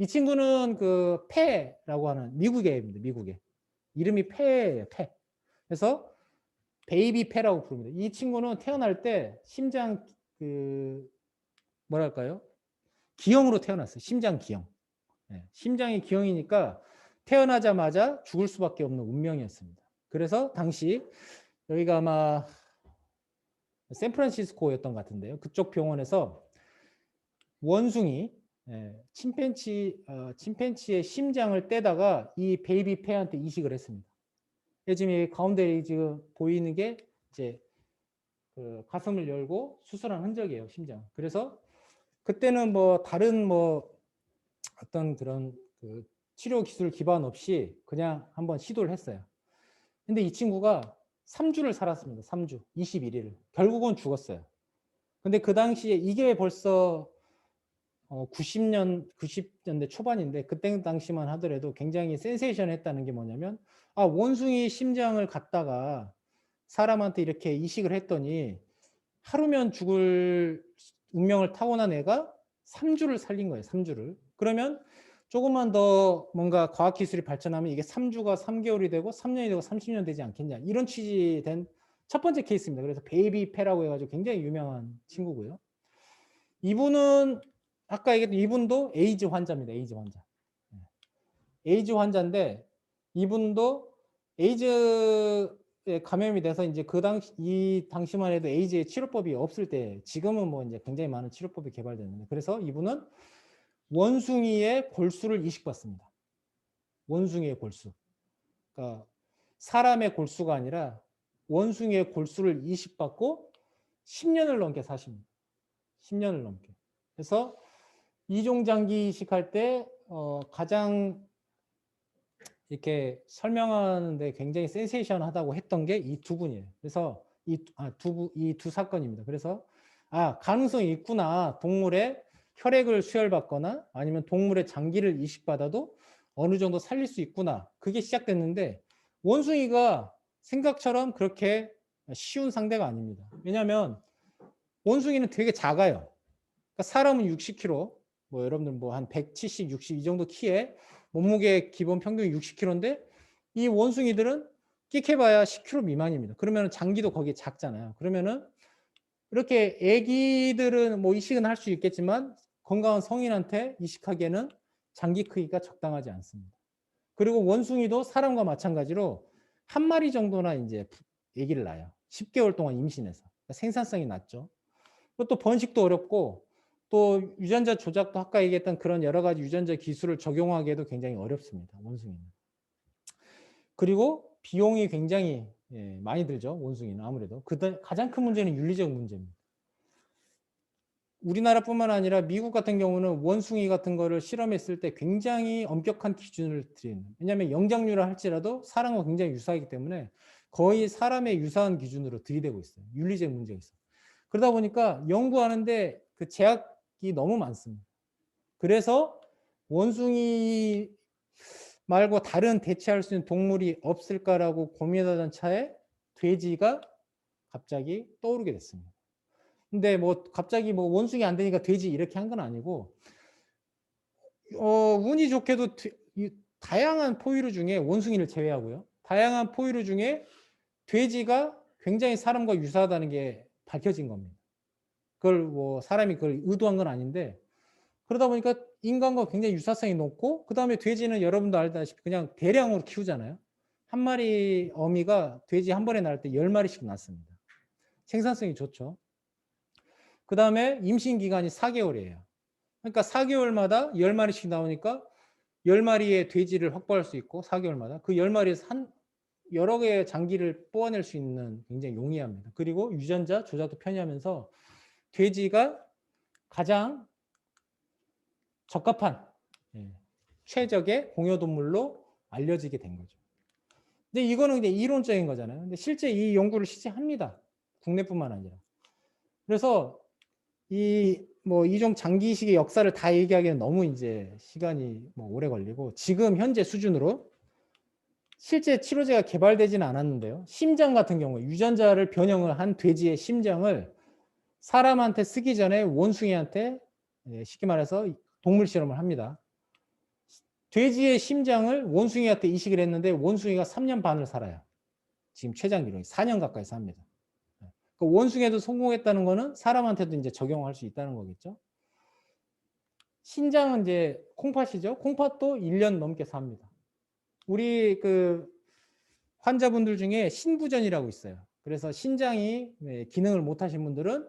이 친구는 그 패라고 하는 미국의 애입니다. 미국의. 이름이 패예요. 패. 그래서 베이비 패라고 부릅니다. 이 친구는 태어날 때 심장 그 뭐랄까요? 기형으로 태어났어요. 심장 기형. 네. 심장이 기형이니까 태어나자마자 죽을 수밖에 없는 운명이었습니다. 그래서 당시 여기가 아마 샌프란시스코였던 것 같은데요. 그쪽 병원에서 원숭이 침팬치의 심장을 떼다가 이 베이비 패한테 이식을 했습니다. 지금 이 가운데 지금 보이는 게 이제 그 가슴을 열고 수술한 흔적이에요, 심장. 그래서 그때는 뭐 다른 뭐 어떤 그런 그 치료 기술 기반 없이 그냥 한번 시도를 했어요. 근데 이 친구가 3주를 살았습니다. 3주, 21일을. 결국은 죽었어요. 근데 그 당시에 이게 벌써 90년대 초반인데 그때 당시만 하더라도 굉장히 센세이션했다는 게 뭐냐면 원숭이 심장을 갖다가 사람한테 이렇게 이식을 했더니 하루면 죽을 운명을 타고난 애가 3주를 살린 거예요. 3주를. 그러면 조금만 더 뭔가 과학기술이 발전하면 이게 3주가 3개월이 되고 3년이 되고 30년 되지 않겠냐. 이런 취지된 첫 번째 케이스입니다. 그래서 베이비 패라고 해가지고 굉장히 유명한 친구고요. 이분은 아까 얘기했던 이분도 에이즈 환자입니다. 에이즈 환자. 에이즈 환자인데 이분도 에이즈에 감염이 돼서 이제 이 당시만 해도 에이즈의 치료법이 없을 때 지금은 뭐 이제 굉장히 많은 치료법이 개발됐는데 그래서 이분은 원숭이의 골수를 이식받습니다. 원숭이의 골수. 그러니까 사람의 골수가 아니라 원숭이의 골수를 이식받고 10년을 넘게 사십니다. 10년을 넘게. 그래서 이종장기 이식할 때 가장 이렇게 설명하는데 굉장히 센세이션하다고 했던 게 이 두 분이에요. 그래서 이 두 사건입니다. 그래서 가능성이 있구나. 동물의 혈액을 수혈받거나 아니면 동물의 장기를 이식받아도 어느 정도 살릴 수 있구나. 그게 시작됐는데 원숭이가 생각처럼 그렇게 쉬운 상대가 아닙니다. 왜냐하면 원숭이는 되게 작아요. 그러니까 사람은 60kg, 뭐 여러분들 뭐 한 170, 60 이 정도 키에 몸무게 기본 평균이 60kg인데 이 원숭이들은 끽해봐야 10kg 미만입니다. 그러면 장기도 거기에 작잖아요. 그러면은 이렇게 애기들은 뭐 이식은 할 수 있겠지만 건강한 성인한테 이식하기에는 장기 크기가 적당하지 않습니다. 그리고 원숭이도 사람과 마찬가지로 한 마리 정도나 이제 아기를 낳아요. 10개월 동안 임신해서. 그러니까 생산성이 낮죠. 또 번식도 어렵고 또 유전자 조작도 아까 얘기했던 그런 여러 가지 유전자 기술을 적용하기에도 굉장히 어렵습니다. 원숭이는. 그리고 비용이 굉장히 많이 들죠. 원숭이는 아무래도. 가장 큰 문제는 윤리적 문제입니다. 우리나라뿐만 아니라 미국 같은 경우는 원숭이 같은 거를 실험했을 때 굉장히 엄격한 기준을 드리는. 왜냐하면 영장류라 할지라도 사람과 굉장히 유사하기 때문에 거의 사람의 유사한 기준으로 들이대고 있어요. 윤리적 문제가 있어요. 그러다 보니까 연구하는데 그 제약이 너무 많습니다. 그래서 원숭이 말고 다른 대체할 수 있는 동물이 없을까라고 고민하던 차에 돼지가 갑자기 떠오르게 됐습니다. 근데 뭐 갑자기 뭐 원숭이 안 되니까 돼지 이렇게 한 건 아니고 운이 좋게도 다양한 포유류 중에 원숭이를 제외하고요. 다양한 포유류 중에 돼지가 굉장히 사람과 유사하다는 게 밝혀진 겁니다. 그걸 뭐 사람이 그걸 의도한 건 아닌데 그러다 보니까 인간과 굉장히 유사성이 높고 그 다음에 돼지는 여러분도 알다시피 그냥 대량으로 키우잖아요. 한 마리 어미가 돼지 한 번에 낳을 때 10마리씩 낳습니다. 생산성이 좋죠. 그 다음에 임신 기간이 4개월이에요. 그러니까 4개월마다 10마리씩 나오니까 10마리의 돼지를 확보할 수 있고 4개월마다 그 10마리에서 여러 개의 장기를 뽑아낼 수 있는 굉장히 용이합니다. 그리고 유전자 조작도 편리하면서 돼지가 가장 적합한 최적의 공여동물로 알려지게 된 거죠. 근데 이거는 이제 이론적인 거잖아요. 근데 실제 이 연구를 실제합니다. 국내뿐만 아니라. 그래서 이종 장기 이식의 역사를 다 얘기하기에는 너무 이제 시간이 뭐 오래 걸리고 지금 현재 수준으로 실제 치료제가 개발되지는 않았는데요. 심장 같은 경우 유전자를 변형을 한 돼지의 심장을 사람한테 쓰기 전에 원숭이한테 쉽게 말해서 동물 실험을 합니다. 돼지의 심장을 원숭이한테 이식을 했는데 원숭이가 3년 반을 살아요. 지금 최장 기록이 4년 가까이 삽니다. 그 원숭이에도 성공했다는 거는 사람한테도 이제 적용할 수 있다는 거겠죠. 신장은 이제 콩팥이죠. 콩팥도 1년 넘게 삽니다. 우리 그 환자분들 중에 신부전이라고 있어요. 그래서 신장이 기능을 못 하신 분들은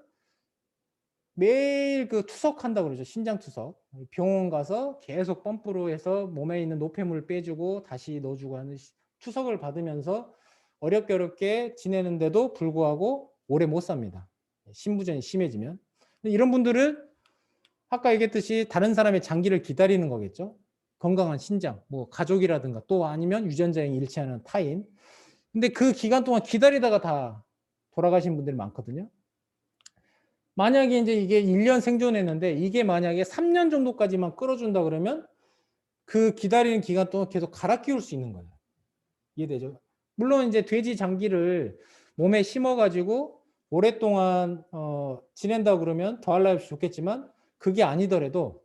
매일 그 투석한다고 그러죠. 신장 투석. 병원 가서 계속 펌프로 해서 몸에 있는 노폐물을 빼주고 다시 넣어주고 하는 투석을 받으면서 어렵게 지내는데도 불구하고 오래 못 삽니다. 신부전이 심해지면. 이런 분들은 아까 얘기했듯이 다른 사람의 장기를 기다리는 거겠죠. 건강한 신장, 뭐 가족이라든가 또 아니면 유전자에 일치하는 타인. 근데 그 기간 동안 기다리다가 다 돌아가신 분들이 많거든요. 만약에 이제 이게 1년 생존했는데 이게 만약에 3년 정도까지만 끌어준다 그러면 그 기다리는 기간 동안 계속 갈아 끼울 수 있는 거예요. 이해되죠? 물론 이제 돼지 장기를 몸에 심어가지고 오랫동안 지낸다 그러면 더할 나위 없이 좋겠지만 그게 아니더라도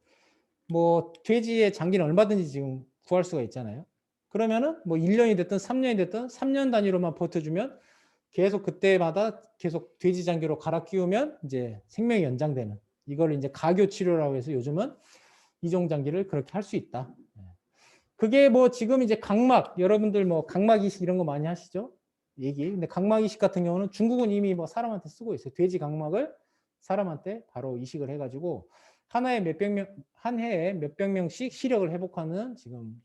뭐 돼지의 장기는 얼마든지 지금 구할 수가 있잖아요. 그러면은 뭐 1년이 됐든 3년이 됐든 3년 단위로만 버텨주면 계속 그때마다 계속 돼지 장기로 갈아 끼우면 이제 생명이 연장되는 이걸 이제 가교 치료라고 해서 요즘은 이종 장기를 그렇게 할 수 있다. 그게 뭐 지금 이제 각막 여러분들 뭐 각막 이식 이런 거 많이 하시죠? 얘기. 근데 각막 이식 같은 경우는 중국은 이미 뭐 사람한테 쓰고 있어요. 돼지 각막을 사람한테 바로 이식을 해가지고 하나에 몇백 명, 한 해에 몇백 명씩 시력을 회복하는 지금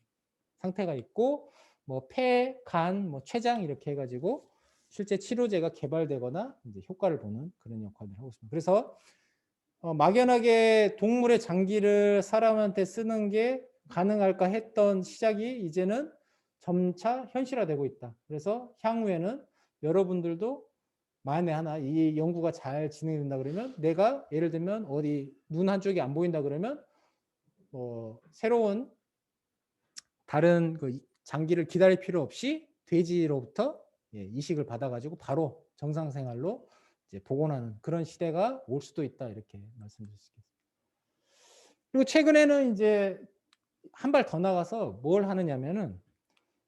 상태가 있고 뭐 폐, 간, 뭐 췌장 이렇게 해가지고 실제 치료제가 개발되거나 이제 효과를 보는 그런 역할을 하고 있습니다. 그래서 막연하게 동물의 장기를 사람한테 쓰는 게 가능할까 했던 시작이 이제는 점차 현실화되고 있다. 그래서 향후에는 여러분들도 만에 하나 이 연구가 잘 진행된다 그러면 내가 예를 들면 어디 눈 한쪽이 안 보인다 그러면 새로운 다른 그 장기를 기다릴 필요 없이 돼지로부터 이식을 받아가지고 바로 정상 생활로 이제 복원하는 그런 시대가 올 수도 있다 이렇게 말씀드릴 수 있겠습니다. 그리고 최근에는 이제 한 발 더 나가서 뭘 하느냐면은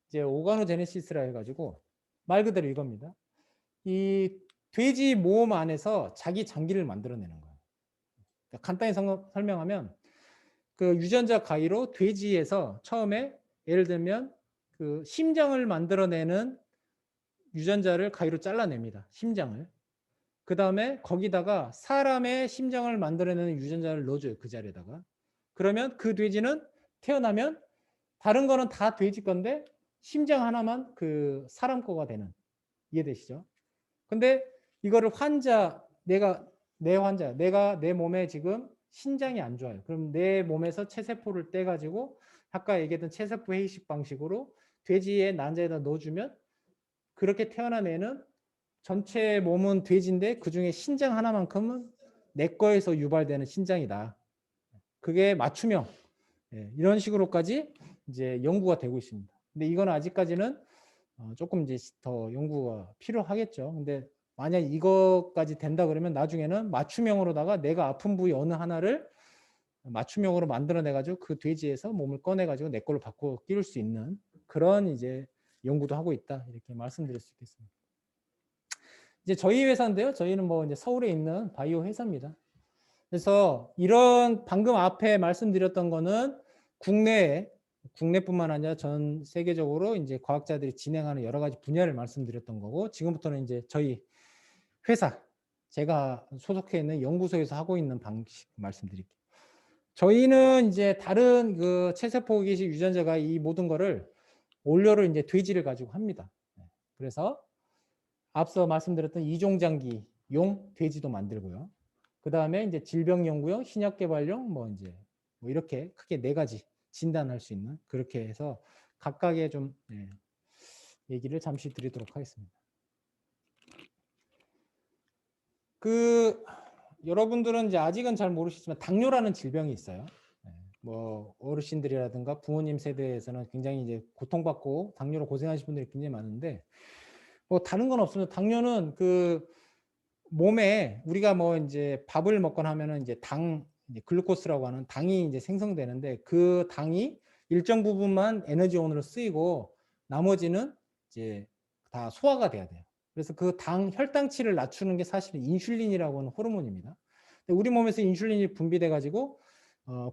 이제 오가노제네시스라 해가지고 말 그대로 이겁니다. 이 돼지 몸 안에서 자기 장기를 만들어내는 거예요. 그러니까 간단히 설명하면 그 유전자 가위로 돼지에서 처음에 예를 들면 그 심장을 만들어내는 유전자를 가위로 잘라냅니다. 심장을. 그 다음에 거기다가 사람의 심장을 만들어내는 유전자를 넣어줘요. 그 자리에다가. 그러면 그 돼지는 태어나면 다른 거는 다 돼지 건데 심장 하나만 그 사람 거가 되는. 이해되시죠? 근데 이거를 내가 내 몸에 지금 신장이 안 좋아요. 그럼 내 몸에서 체세포를 떼가지고 아까 얘기했던 체세포 해이식 방식으로 돼지의 난자에다 넣어주면 그렇게 태어난 애는 전체 몸은 돼지인데 그중에 신장 하나만큼은 내 거에서 유발되는 신장이다. 그게 맞춤형. 이런 식으로까지 이제 연구가 되고 있습니다. 근데 이건 아직까지는 조금 이제 더 연구가 필요하겠죠. 근데 만약 이거까지 된다 그러면 나중에는 맞춤형으로다가 내가 아픈 부위 어느 하나를 맞춤형으로 만들어내 가지고 그 돼지에서 몸을 꺼내 가지고 내 걸로 바꿔 끼울 수 있는 그런 이제 연구도 하고 있다 이렇게 말씀드릴 수 있겠습니다. 이제 저희 회사인데요. 저희는 뭐 이제 서울에 있는 바이오 회사입니다. 그래서 이런 방금 앞에 말씀드렸던 거는 국내뿐만 아니라 전 세계적으로 이제 과학자들이 진행하는 여러 가지 분야를 말씀드렸던 거고 지금부터는 이제 저희 회사 제가 소속해 있는 연구소에서 하고 있는 방식 말씀드릴게요. 저희는 이제 다른 그 체세포 기식 유전자가 이 모든 거를 원료를 이제 돼지를 가지고 합니다. 그래서 앞서 말씀드렸던 이종장기용 돼지도 만들고요. 그 다음에 이제 질병 연구용, 신약 개발용, 뭐 이제 뭐 이렇게 크게 4가지 진단할 수 있는 그렇게 해서 각각의 좀 얘기를 잠시 드리도록 하겠습니다. 그 여러분들은 이제 아직은 잘 모르시지만 당뇨라는 질병이 있어요. 뭐 어르신들이라든가 부모님 세대에서는 굉장히 이제 고통받고 당뇨로 고생하시는 분들이 굉장히 많은데 뭐 다른 건 없습니다. 당뇨는 그 몸에 우리가 뭐 이제 밥을 먹거나 하면은 이제 이제 글루코스라고 하는 당이 이제 생성되는데 그 당이 일정 부분만 에너지원으로 쓰이고 나머지는 이제 다 소화가 돼야 돼요. 그래서 그 혈당치를 낮추는 게 사실은 인슐린이라고 하는 호르몬입니다. 근데 우리 몸에서 인슐린이 분비돼 가지고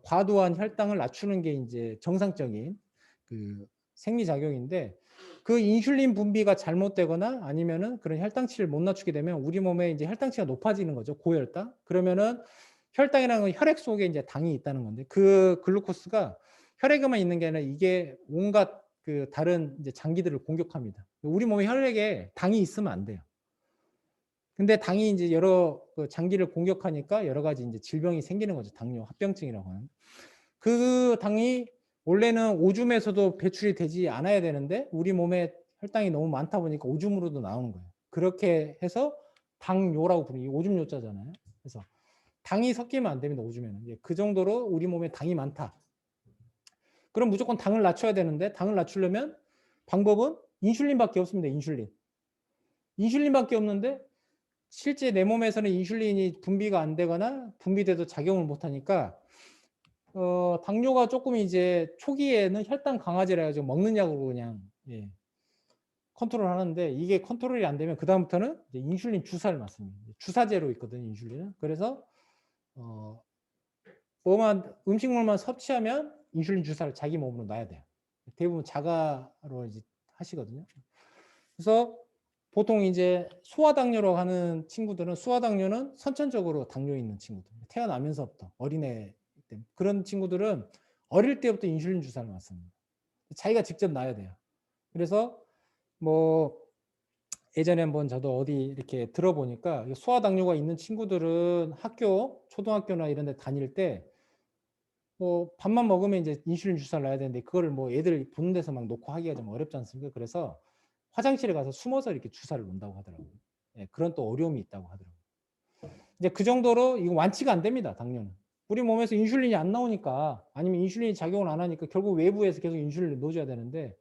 과도한 혈당을 낮추는 게 이제 정상적인 그 생리작용인데 그 인슐린 분비가 잘못되거나 아니면은 그런 혈당치를 못 낮추게 되면 우리 몸에 이제 혈당치가 높아지는 거죠. 고혈당. 그러면은 혈당이라는 건 혈액 속에 이제 당이 있다는 건데 그 글루코스가 혈액에만 있는 게 아니라 이게 온갖 그 다른 이제 장기들을 공격합니다. 우리 몸에 혈액에 당이 있으면 안 돼요. 근데 당이 이제 여러 그 장기를 공격하니까 여러 가지 이제 질병이 생기는 거죠. 당뇨 합병증이라고 하는. 그 당이 원래는 오줌에서도 배출이 되지 않아야 되는데 우리 몸에 혈당이 너무 많다 보니까 오줌으로도 나오는 거예요. 그렇게 해서 당뇨라고 부르는 오줌 요자잖아요. 그래서 당이 섞이면 안 됩니다. 오줌에는. 그 정도로 우리 몸에 당이 많다. 그럼 무조건 당을 낮춰야 되는데 당을 낮추려면 방법은 인슐린밖에 없습니다. 인슐린밖에 없는데 실제 내 몸에서는 인슐린이 분비가 안 되거나 분비돼도 작용을 못 하니까 당뇨가 조금 이제 초기에는 혈당 강화제라 해가지고 먹는 약으로 그냥 컨트롤 하는데 이게 컨트롤이 안 되면 그다음부터는 이제 인슐린 주사를 맞습니다. 주사제로 있거든요, 인슐린은. 그래서 뭐만 음식물만 섭취하면 인슐린 주사를 자기 몸으로 놔야 돼요. 대부분 자가로 이제 하시거든요. 그래서 보통 이제 소아당뇨라고 하는 친구들은 소아당뇨는 선천적으로 당뇨 있는 친구들, 태어나면서부터 어린애 때문에 그런 친구들은 어릴 때부터 인슐린 주사를 맞습니다. 자기가 직접 놔야 돼요. 그래서 뭐 예전에 한번 저도 어디 이렇게 들어보니까 소아당뇨가 있는 친구들은 학교, 초등학교나 이런 데 다닐 때 뭐 밥만 먹으면 이제 인슐린 주사를 놔야 되는데 그거를 뭐 애들 보는 데서 막 놓고 하기가 좀 어렵지 않습니까? 그래서 화장실에 가서 숨어서 이렇게 주사를 놓는다고 하더라고요. 그런 또 어려움이 있다고 하더라고요. 이제 그 정도로 이거 완치가 안 됩니다. 당뇨는. 우리 몸에서 인슐린이 안 나오니까 아니면 인슐린이 작용을 안 하니까 결국 외부에서 계속 인슐린을 넣어줘야 되는데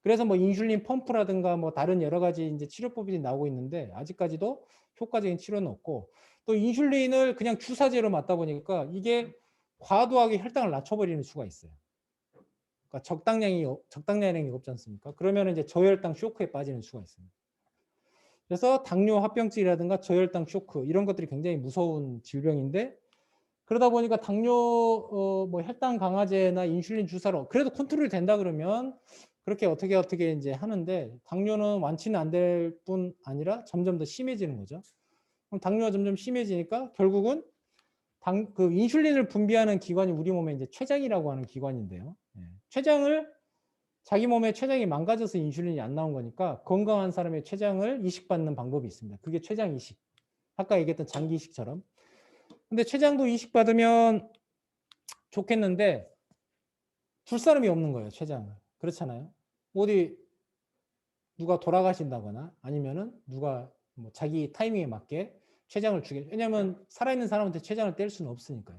그래서 뭐 인슐린 펌프라든가 뭐 다른 여러 가지 이제 치료법이 나오고 있는데 아직까지도 효과적인 치료는 없고 또 인슐린을 그냥 주사제로 맞다 보니까 이게 과도하게 혈당을 낮춰버리는 수가 있어요. 그러니까 적당량이 없지 않습니까? 그러면 이제 저혈당 쇼크에 빠지는 수가 있습니다. 그래서 당뇨 합병증이라든가 저혈당 쇼크 이런 것들이 굉장히 무서운 질병인데 그러다 보니까 당뇨 뭐 혈당 강화제나 인슐린 주사로 그래도 컨트롤이 된다 그러면 그렇게 어떻게 이제 하는데 당뇨는 완치는 안 될 뿐 아니라 점점 더 심해지는 거죠. 그럼 당뇨가 점점 심해지니까 결국은 그 인슐린을 분비하는 기관이 우리 몸에 이제 췌장이라고 하는 기관인데요. 췌장을 자기 몸에 췌장이 망가져서 인슐린이 안 나온 거니까 건강한 사람의 췌장을 이식받는 방법이 있습니다. 그게 췌장 이식. 아까 얘기했던 장기 이식처럼. 근데 췌장도 이식받으면 좋겠는데 줄 사람이 없는 거예요, 췌장을. 그렇잖아요. 어디 누가 돌아가신다거나 아니면은 누가 뭐 자기 타이밍에 맞게 췌장을 주게. 왜냐하면 살아있는 사람한테 췌장을 뗄 수는 없으니까요.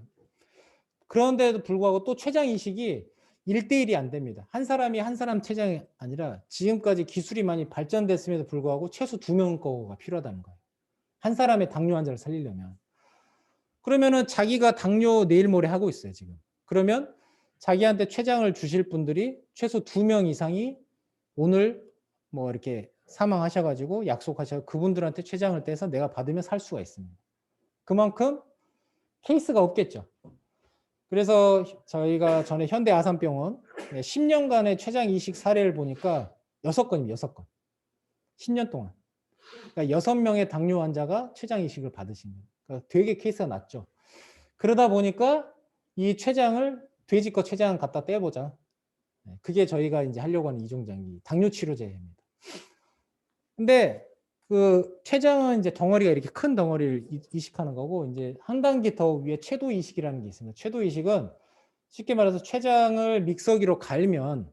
그런데도 불구하고 또 췌장 이식이 1대1이 안 됩니다. 한 사람이 한 사람 췌장이 아니라 지금까지 기술이 많이 발전됐음에도 불구하고 최소 2명 거가 필요하다는 거예요. 한 사람의 당뇨 환자를 살리려면. 그러면은 자기가 당뇨 내일 모레 하고 있어요, 지금. 그러면 자기한테 췌장을 주실 분들이 최소 2명 이상이 오늘 뭐 이렇게 사망하셔가지고 약속하셔 그분들한테 췌장을 떼서 내가 받으면 살 수가 있습니다. 그만큼 케이스가 없겠죠. 그래서 저희가 전에 현대아산병원 10년간의 췌장 이식 사례를 보니까 6건입니다. 6건. 10년 동안. 그러니까 6명의 당뇨 환자가 췌장 이식을 받으신 거예요. 그러니까 되게 케이스가 낮죠. 그러다 보니까 이 췌장을 돼지 거 췌장 갖다 떼보자. 그게 저희가 이제 하려고 하는 이종장기 당뇨 치료제입니다. 근데 그 췌장은 이제 덩어리가 이렇게 큰 덩어리를 이식하는 거고 이제 한 단계 더 위에 채도 이식이라는 게 있습니다. 채도 이식은 쉽게 말해서 췌장을 믹서기로 갈면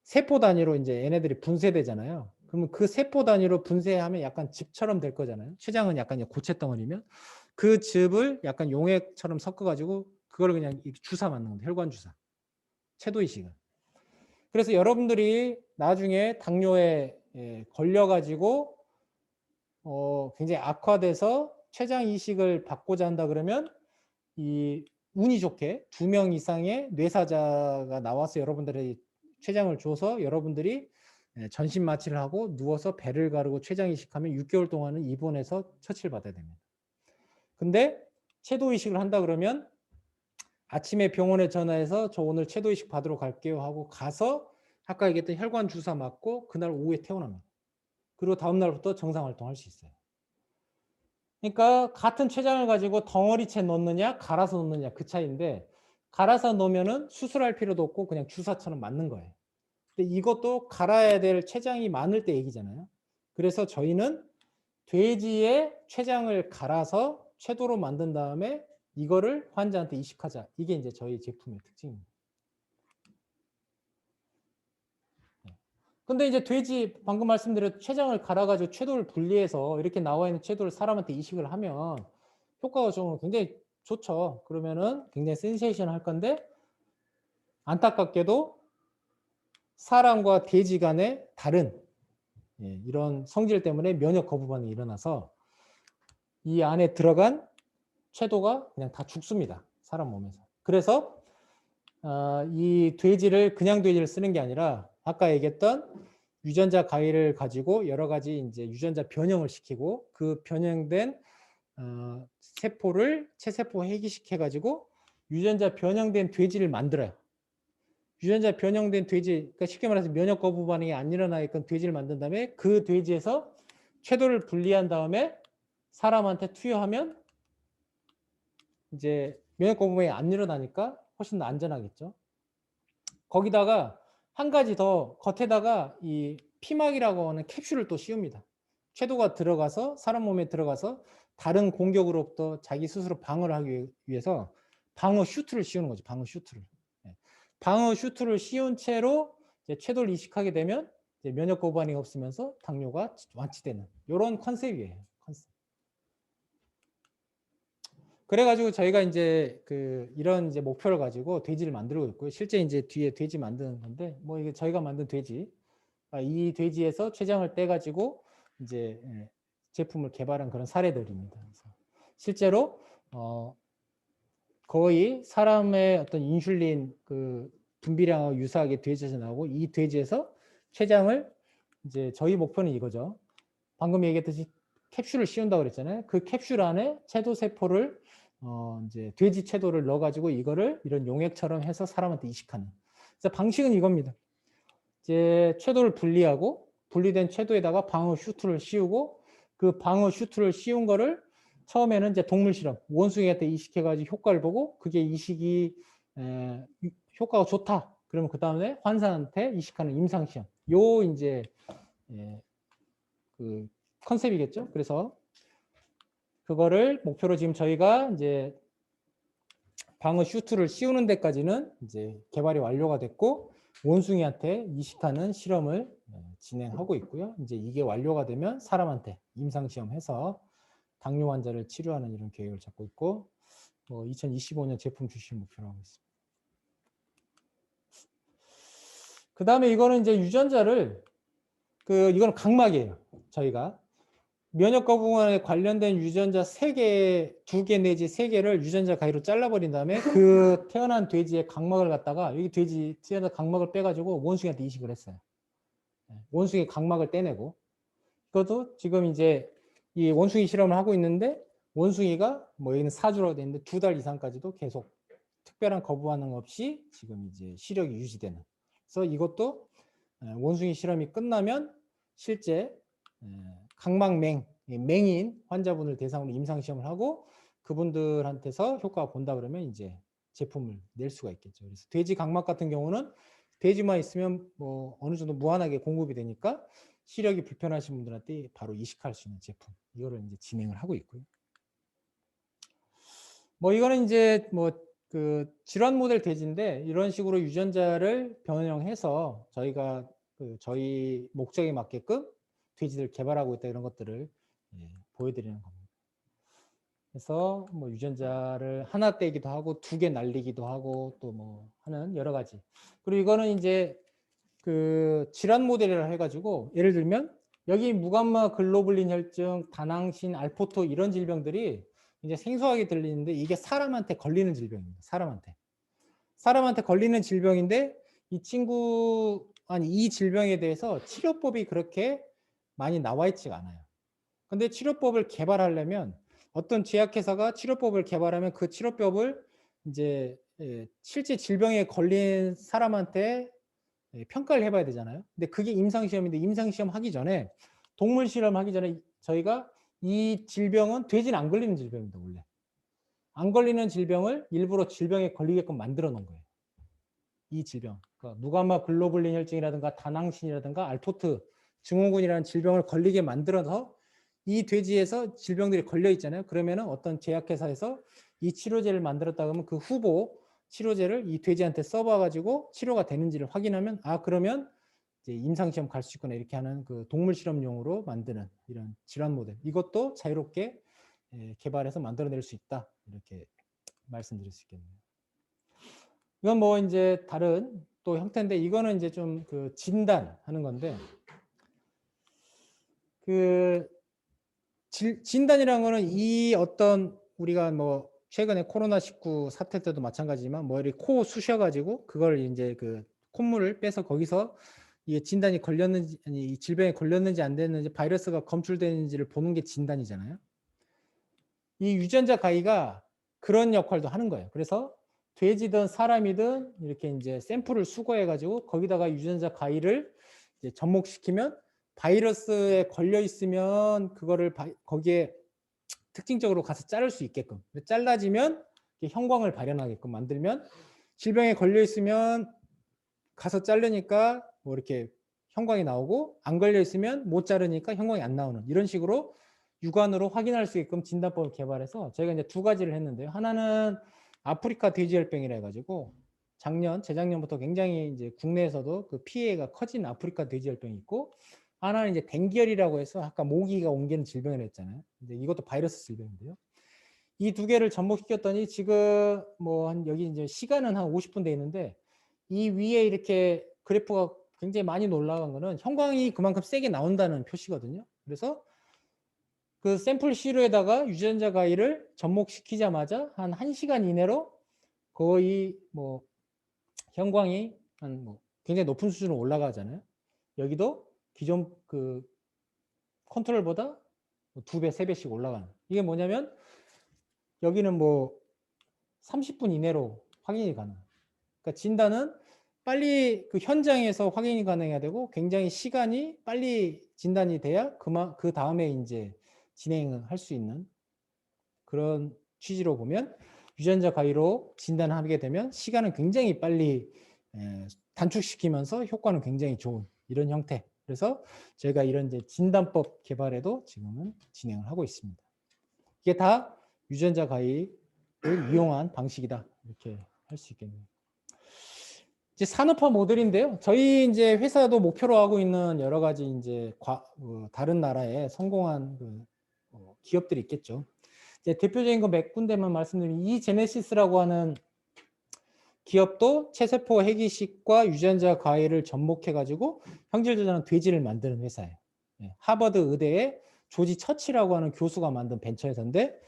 세포 단위로 이제 얘네들이 분쇄되잖아요. 그러면 그 세포 단위로 분쇄하면 약간 즙처럼 될 거잖아요. 췌장은 약간 고체 덩어리면 그 즙을 약간 용액처럼 섞어가지고 그걸 그냥 주사 맞는 겁니다. 혈관 주사. 채도 이식은. 그래서 여러분들이 나중에 당뇨에 걸려가지고 굉장히 악화돼서 췌장 이식을 받고자 한다 그러면 이 운이 좋게 2명 이상의 뇌사자가 나와서 여러분들의 췌장을 줘서 여러분들이 전신 마취를 하고 누워서 배를 가르고 췌장 이식하면 6개월 동안은 입원해서 처치를 받아야 됩니다. 근데 채도 이식을 한다 그러면 아침에 병원에 전화해서 저 오늘 채도 이식 받으러 갈게요 하고 가서 아까 얘기했던 혈관 주사 맞고 그날 오후에 퇴원합니다. 그리고 다음 날부터 정상 활동할 수 있어요. 그러니까 같은 췌장을 가지고 덩어리째 넣느냐 갈아서 넣느냐 그 차이인데 갈아서 넣으면은 수술할 필요도 없고 그냥 주사처럼 맞는 거예요. 근데 이것도 갈아야 될 췌장이 많을 때 얘기잖아요. 그래서 저희는 돼지의 췌장을 갈아서 췌도로 만든 다음에 이거를 환자한테 이식하자. 이게 이제 저희 제품의 특징입니다. 근데 이제 돼지 방금 말씀드린 췌장을 갈아가지고 췌도를 분리해서 이렇게 나와 있는 췌도를 사람한테 이식을 하면 효과가 좀 굉장히 좋죠. 그러면은 굉장히 센세이션 할 건데 안타깝게도 사람과 돼지 간의 다른 이런 성질 때문에 면역 거부 반응이 일어나서 이 안에 들어간 췌도가 그냥 다 죽습니다. 사람 몸에서. 그래서 이 돼지를 그냥 돼지를 쓰는 게 아니라 아까 얘기했던 유전자 가위를 가지고 여러 가지 이제 유전자 변형을 시키고 그 변형된 세포를 체세포 해기시켜 가지고 유전자 변형된 돼지를 만들어요. 유전자 변형된 돼지, 그러니까 쉽게 말해서 면역 거부 반응이 안 일어나 있던 돼지를 만든 다음에 그 돼지에서 췌도를 분리한 다음에 사람한테 투여하면 이제 면역 거부 반응이 안 일어나니까 훨씬 더 안전하겠죠. 거기다가 한 가지 더 겉에다가 이 피막이라고 하는 캡슐을 또 씌웁니다. 궤도가 들어가서 사람 몸에 들어가서 다른 공격으로부터 자기 스스로 방어를 하기 위해서 방어 슈트를 씌우는 거죠. 방어 슈트를. 방어 슈트를 씌운 채로 이제 궤도를 이식하게 되면 이제 면역 거부 반응이 없으면서 당뇨가 완치되는 이런 컨셉이에요. 컨셉. 그래가지고 저희가 이제 이런 이제 목표를 가지고 돼지를 만들고 있고요. 실제 이제 뒤에 돼지 만드는 건데 뭐 이게 저희가 만든 돼지, 이 돼지에서 췌장을 떼가지고 이제 제품을 개발한 그런 사례들입니다. 그래서 실제로 거의 사람의 어떤 인슐린 분비량하고 유사하게 돼지에서 나오고 이 돼지에서 췌장을 이제 저희 목표는 이거죠. 방금 얘기했듯이 캡슐을 씌운다고 그랬잖아요. 그 캡슐 안에 췌도 세포를 이제 돼지 췌도를 넣어가지고 이거를 이런 용액처럼 해서 사람한테 이식하는. 그래서 방식은 이겁니다. 이제 궤도를 분리하고 분리된 궤도에다가 방어 슈트를 씌우고 그 방어 슈트를 씌운 거를 처음에는 이제 동물 실험 원숭이한테 이식해가지고 효과를 보고 그게 이식이 효과가 좋다. 그러면 그 다음에 환자한테 이식하는 임상 시험. 요 이제 그 컨셉이겠죠. 그래서 그거를 목표로 지금 저희가 이제 방어 슈트를 씌우는 데까지는 이제 개발이 완료가 됐고 원숭이한테 이식하는 실험을 진행하고 있고요. 이제 이게 완료가 되면 사람한테 임상 시험해서 당뇨 환자를 치료하는 이런 계획을 잡고 있고 2025년 제품 출시 목표로 하고 있습니다. 그 다음에 이거는 이제 유전자를 이거는 각막이에요. 저희가 면역 거부반응에 관련된 유전자 3개, 2개 내지 3개를 유전자 가위로 잘라버린 다음에 그 태어난 돼지의 각막을 갖다가 여기 돼지 태어난 각막을 빼가지고 원숭이한테 이식을 했어요. 원숭이 각막을 떼내고 그것도 지금 이제 이 원숭이 실험을 하고 있는데 원숭이가 뭐 여기는 4주라고 되어 있는데 2달 이상까지도 계속 특별한 거부 반응 없이 지금 이제 시력이 유지되는. 그래서 이것도 원숭이 실험이 끝나면 실제 각막맹, 맹인 환자분을 대상으로 임상시험을 하고 그분들한테서 효과가 본다 그러면 이제 제품을 낼 수가 있겠죠. 그래서 돼지 각막 같은 경우는 돼지만 있으면 뭐 어느 정도 무한하게 공급이 되니까 시력이 불편하신 분들한테 바로 이식할 수 있는 제품. 이거를 이제 진행을 하고 있고요. 뭐 이거는 이제 뭐 질환 모델 돼지인데 이런 식으로 유전자를 변형해서 저희가 저희 목적에 맞게끔 돼지들 개발하고 있다 이런 것들을 보여드리는 겁니다. 그래서 뭐 유전자를 하나 떼기도 하고 2개 날리기도 하고 또 뭐 하는 여러 가지. 그리고 이거는 이제 질환 모델이라 해가지고 예를 들면 여기 무감마 글로불린 혈증, 다낭신, 알포토 이런 질병들이 이제 생소하게 들리는데 이게 사람한테 걸리는 질병입니다. 사람한테 걸리는 질병인데 이 질병에 대해서 치료법이 그렇게 많이 나와 있지가 않아요. 근데 치료법을 개발하려면 어떤 제약회사가 치료법을 개발하면 그 치료법을 이제 실제 질병에 걸린 사람한테 평가를 해봐야 되잖아요. 근데 그게 임상시험인데 임상시험 하기 전에 동물 실험 하기 전에 저희가 이 질병은 돼지는 안 걸리는 질병입니다. 원래 안 걸리는 질병을 일부러 질병에 걸리게끔 만들어 놓은 거예요. 이 질병, 그러니까 무감마 글로불린 혈증이라든가 다낭신이라든가 알포트 증후군이라는 질병을 걸리게 만들어서 이 돼지에서 질병들이 걸려 있잖아요. 그러면은 어떤 제약회사에서 이 치료제를 만들었다 그러면 그 후보 치료제를 이 돼지한테 써봐가지고 치료가 되는지를 확인하면 그러면 이제 임상시험 갈 수 있구나 이렇게 하는 그 동물 실험용으로 만드는 이런 질환 모델 이것도 자유롭게 개발해서 만들어낼 수 있다 이렇게 말씀드릴 수 있겠네요. 이건 뭐 이제 다른 또 형태인데 이거는 이제 좀 그 진단하는 건데 그 진단이라는 거는 이 어떤 우리가 뭐 최근에 코로나19 사태 때도 마찬가지지만 뭐 이렇게 코 쑤셔가지고 그걸 이제 그 콧물을 빼서 거기서 이게 진단이 걸렸는지 아니 이 질병에 걸렸는지 안 됐는지 바이러스가 검출되는지를 보는 게 진단이잖아요. 이 유전자 가위가 그런 역할도 하는 거예요. 그래서 돼지든 사람이든 이렇게 이제 샘플을 수거해가지고 거기다가 유전자 가위를 이제 접목시키면 바이러스에 걸려 있으면 그거를 거기에 특징적으로 가서 자를 수 있게끔 잘라지면 형광을 발현하게끔 만들면 질병에 걸려 있으면 가서 자르니까 뭐 이렇게 형광이 나오고 안 걸려 있으면 못 자르니까 형광이 안 나오는 이런 식으로 육안으로 확인할 수 있게끔 진단법을 개발해서 저희가 이제 두 가지를 했는데요. 하나는 아프리카 돼지열병이라 해가지고 재작년부터 굉장히 이제 국내에서도 그 피해가 커진 아프리카 돼지열병이 있고 하나는 이제 댕기열이라고 해서 아까 모기가 옮기는 질병을 했잖아요. 근데 이것도 바이러스 질병인데요. 이 두 개를 접목시켰더니 지금 뭐 한 여기 이제 시간은 한 50분 돼 있는데 이 위에 이렇게 그래프가 굉장히 많이 올라간 거는 형광이 그만큼 세게 나온다는 표시거든요. 그래서 그 샘플 시료에다가 유전자 가위를 접목시키자마자 한 1시간 이내로 거의 뭐 형광이 한 뭐 굉장히 높은 수준으로 올라가잖아요. 여기도 기존 그 컨트롤보다 2배, 3배씩 올라가는. 이게 뭐냐면 여기는 뭐 30분 이내로 확인이 가능해요. 그러니까 진단은 빨리 그 현장에서 확인이 가능해야 되고 굉장히 시간이 빨리 진단이 돼야 그 다음에 이제 진행을 할 수 있는 그런 취지로 보면 유전자 가위로 진단하게 되면 시간은 굉장히 빨리 단축시키면서 효과는 굉장히 좋은 이런 형태. 그래서 저희가 이런 이제 진단법 개발에도 지금은 진행을 하고 있습니다. 이게 다 유전자 가위를 이용한 방식이다. 이렇게 할 수 있겠네요. 이제 산업화 모델인데요. 저희 이제 회사도 목표로 하고 있는 여러 가지 이제 다른 나라에 성공한 기업들이 있겠죠. 이제 대표적인 거 몇 군데만 말씀드리면 이제네시스라고 하는 기업도 체세포 해기식과 유전자 가위를 접목해가지고 형질 조절하는 돼지를 만드는 회사예요. 하버드 의대의 조지 처치라고 하는 교수가 만든 벤처회사인데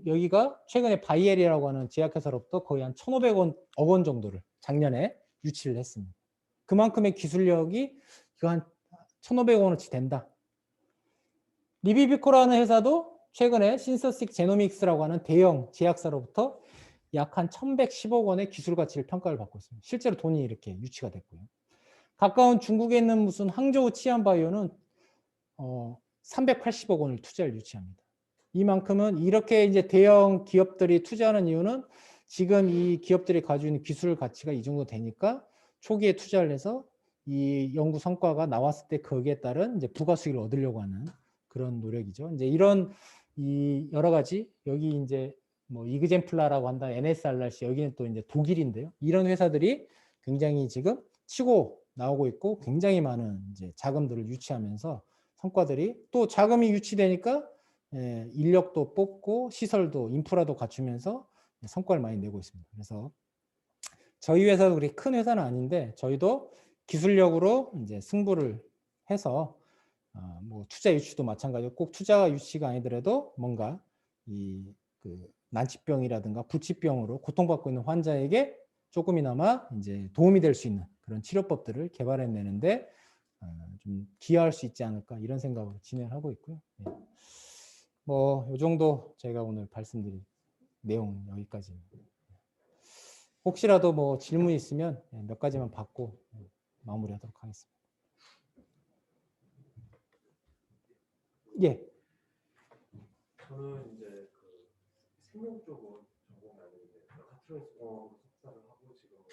여기가 최근에 바이엘이라고 하는 제약회사로부터 거의 한 1,500억 원 정도를 작년에 유치를 했습니다. 그만큼의 기술력이 한 1,500원어치 된다. 리비비코라는 회사도 최근에 신서식 제노믹스라고 하는 대형 제약사로부터 약 한 1,110억 원의 기술 가치를 평가를 받고 있습니다. 실제로 돈이 이렇게 유치가 됐고요. 가까운 중국에 있는 무슨 항저우 치안바이오는 380억 원을 투자를 유치합니다. 이만큼은 이렇게 이제 대형 기업들이 투자하는 이유는 지금 이 기업들이 가지고 있는 기술 가치가 이 정도 되니까 초기에 투자를 해서 이 연구 성과가 나왔을 때 거기에 따른 이제 부가 수익을 얻으려고 하는 그런 노력이죠. 이제 이런 이 여러 가지 여기 이제 뭐 이그젠플라라고 한다, NSRC 여기는 또 이제 독일인데요. 이런 회사들이 굉장히 지금 치고 나오고 있고 굉장히 많은 이제 자금들을 유치하면서 성과들이 또 자금이 유치되니까 인력도 뽑고 시설도 인프라도 갖추면서 성과를 많이 내고 있습니다. 그래서 저희 회사도 그렇게 큰 회사는 아닌데 저희도 기술력으로 이제 승부를 해서 뭐 투자 유치도 마찬가지고 꼭 투자가 유치가 아니더라도 뭔가 이 그 난치병이라든가 부치병으로 고통받고 있는 환자에게 조금이나마 이제 도움이 될 수 있는 그런 치료법들을 개발해내는데 좀 기여할 수 있지 않을까 이런 생각으로 진행을 하고 있고요. 뭐 이 정도 제가 오늘 말씀드릴 내용 여기까지입니다. 혹시라도 뭐 질문 있으면 몇 가지만 받고 마무리하도록 하겠습니다. 예. 저는 이제 그 생명 쪽은 전공이 아닌데 메카트로니스 석사를 하고 지금은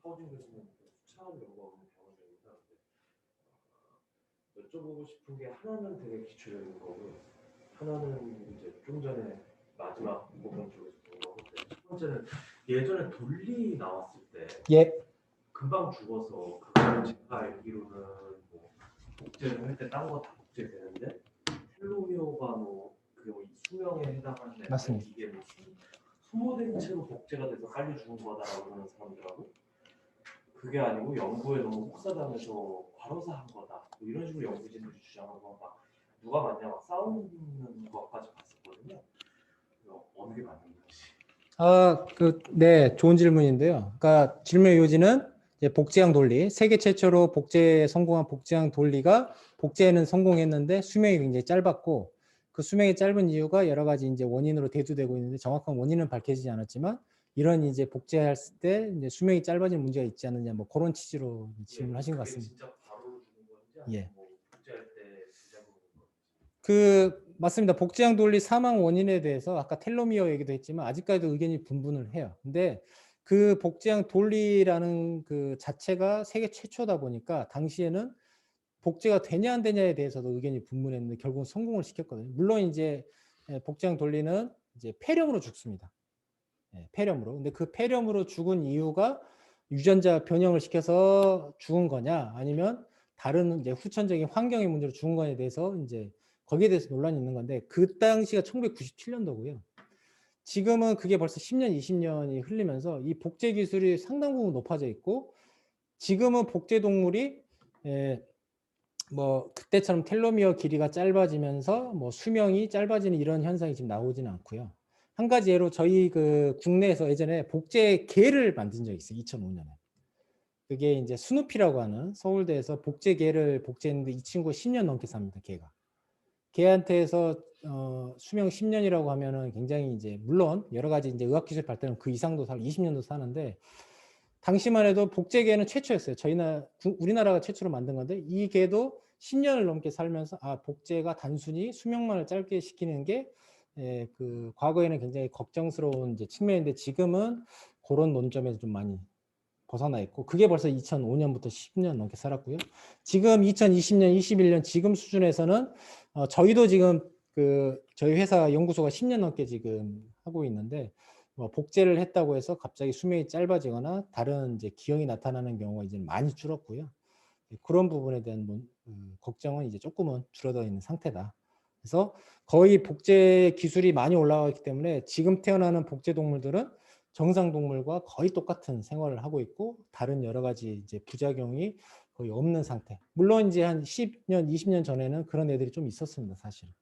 하우징 교수님 수차원 연구하고 있는 병원입니다. 여쭤보고 싶은 게 하나는 되게 기초적인 거고요. 하나는 이제 좀 전에 마지막 부분 쪽에서 본 거고 첫 번째는 예전에 돌리 나왔을 때 예. 금방 죽어서 그거는 제가 알기로는 뭐 복제를 할 때 딴 거 다 복제되는데 텔로미어가 뭐 그게 뭐 수명에 해당하는 애인데 맞습니다. 이게 뭐 소모된 채로 복제가 돼서 빨리 죽은 거다라고 하는 사람들하고 그게 아니고 연구에 너무 혹사당해서 과로사한 거다 뭐 이런 식으로 연구진들이 주장하고 막 누가 맞냐 막 싸우는 것까지 봤었거든요. 어느 게 맞는 건지. 네, 좋은 질문인데요. 그러니까 질문의 요지는 이제 복제형 돌리, 세계 최초로 복제에 성공한 복제형 돌리가 복제에는 성공했는데 수명이 굉장히 짧았고 그 수명이 짧은 이유가 여러 가지 이제 원인으로 대두되고 있는데 정확한 원인은 밝혀지지 않았지만 이런 이제 복제했을 때 이제 수명이 짧아진 문제가 있지 않느냐 뭐 그런 취지로 질문하신 것 같습니다. 진짜 바로 죽은 건지 예. 뭐 복제할 때 부작용인 건지. 맞습니다. 복제형 돌리 사망 원인에 대해서 아까 텔로미어 얘기도 했지만 아직까지도 의견이 분분을 해요. 근데 그 복제형 돌리라는 그 자체가 세계 최초다 보니까 당시에는 복제가 되냐 안 되냐에 대해서도 의견이 분분했는데 결국은 성공을 시켰거든요. 물론 이제 복제형 돌리는 이제 폐렴으로 죽습니다. 폐렴으로. 근데 그 폐렴으로 죽은 이유가 유전자 변형을 시켜서 죽은 거냐 아니면 다른 이제 후천적인 환경의 문제로 죽은 거에 대해서 이제 거기에 대해서 논란이 있는 건데 그 당시가 1997년도고요. 지금은 그게 벌써 10년, 20년이 흘리면서 이 복제 기술이 상당 부분 높아져 있고 지금은 복제 동물이 뭐 그때처럼 텔로미어 길이가 짧아지면서 뭐 수명이 짧아지는 이런 현상이 지금 나오지는 않고요. 한 가지 예로 저희 그 국내에서 예전에 복제 개를 만든 적이 있어요. 2005년에. 그게 이제 스누피라고 하는 서울대에서 복제 개를 복제했는데 이 친구가 10년 넘게 삽니다. 개가. 개한테서 수명 10년이라고 하면은 굉장히 이제 물론 여러 가지 이제 의학기술 발달은 그 이상도 살 20년도 사는데 당시만 해도 복제개는 최초였어요. 우리나라가 최초로 만든 건데 이 개도 10년을 넘게 살면서 복제가 단순히 수명만을 짧게 시키는 게 그 과거에는 굉장히 걱정스러운 이제 측면인데 지금은 그런 논점에서 좀 많이 벗어나 있고 그게 벌써 2005년부터 10년 넘게 살았고요. 지금 2020년, 21년 지금 수준에서는 저희도 지금 저희 회사 연구소가 10년 넘게 지금 하고 있는데 뭐 복제를 했다고 해서 갑자기 수명이 짧아지거나 다른 이제 기형이 나타나는 경우가 이제 많이 줄었고요. 그런 부분에 대한 걱정은 이제 조금은 줄어들어 있는 상태다. 그래서 거의 복제 기술이 많이 올라가기 때문에 지금 태어나는 복제 동물들은 정상 동물과 거의 똑같은 생활을 하고 있고 다른 여러 가지 이제 부작용이 거의 없는 상태. 물론 이제 한 10년, 20년 전에는 그런 애들이 좀 있었습니다, 사실은.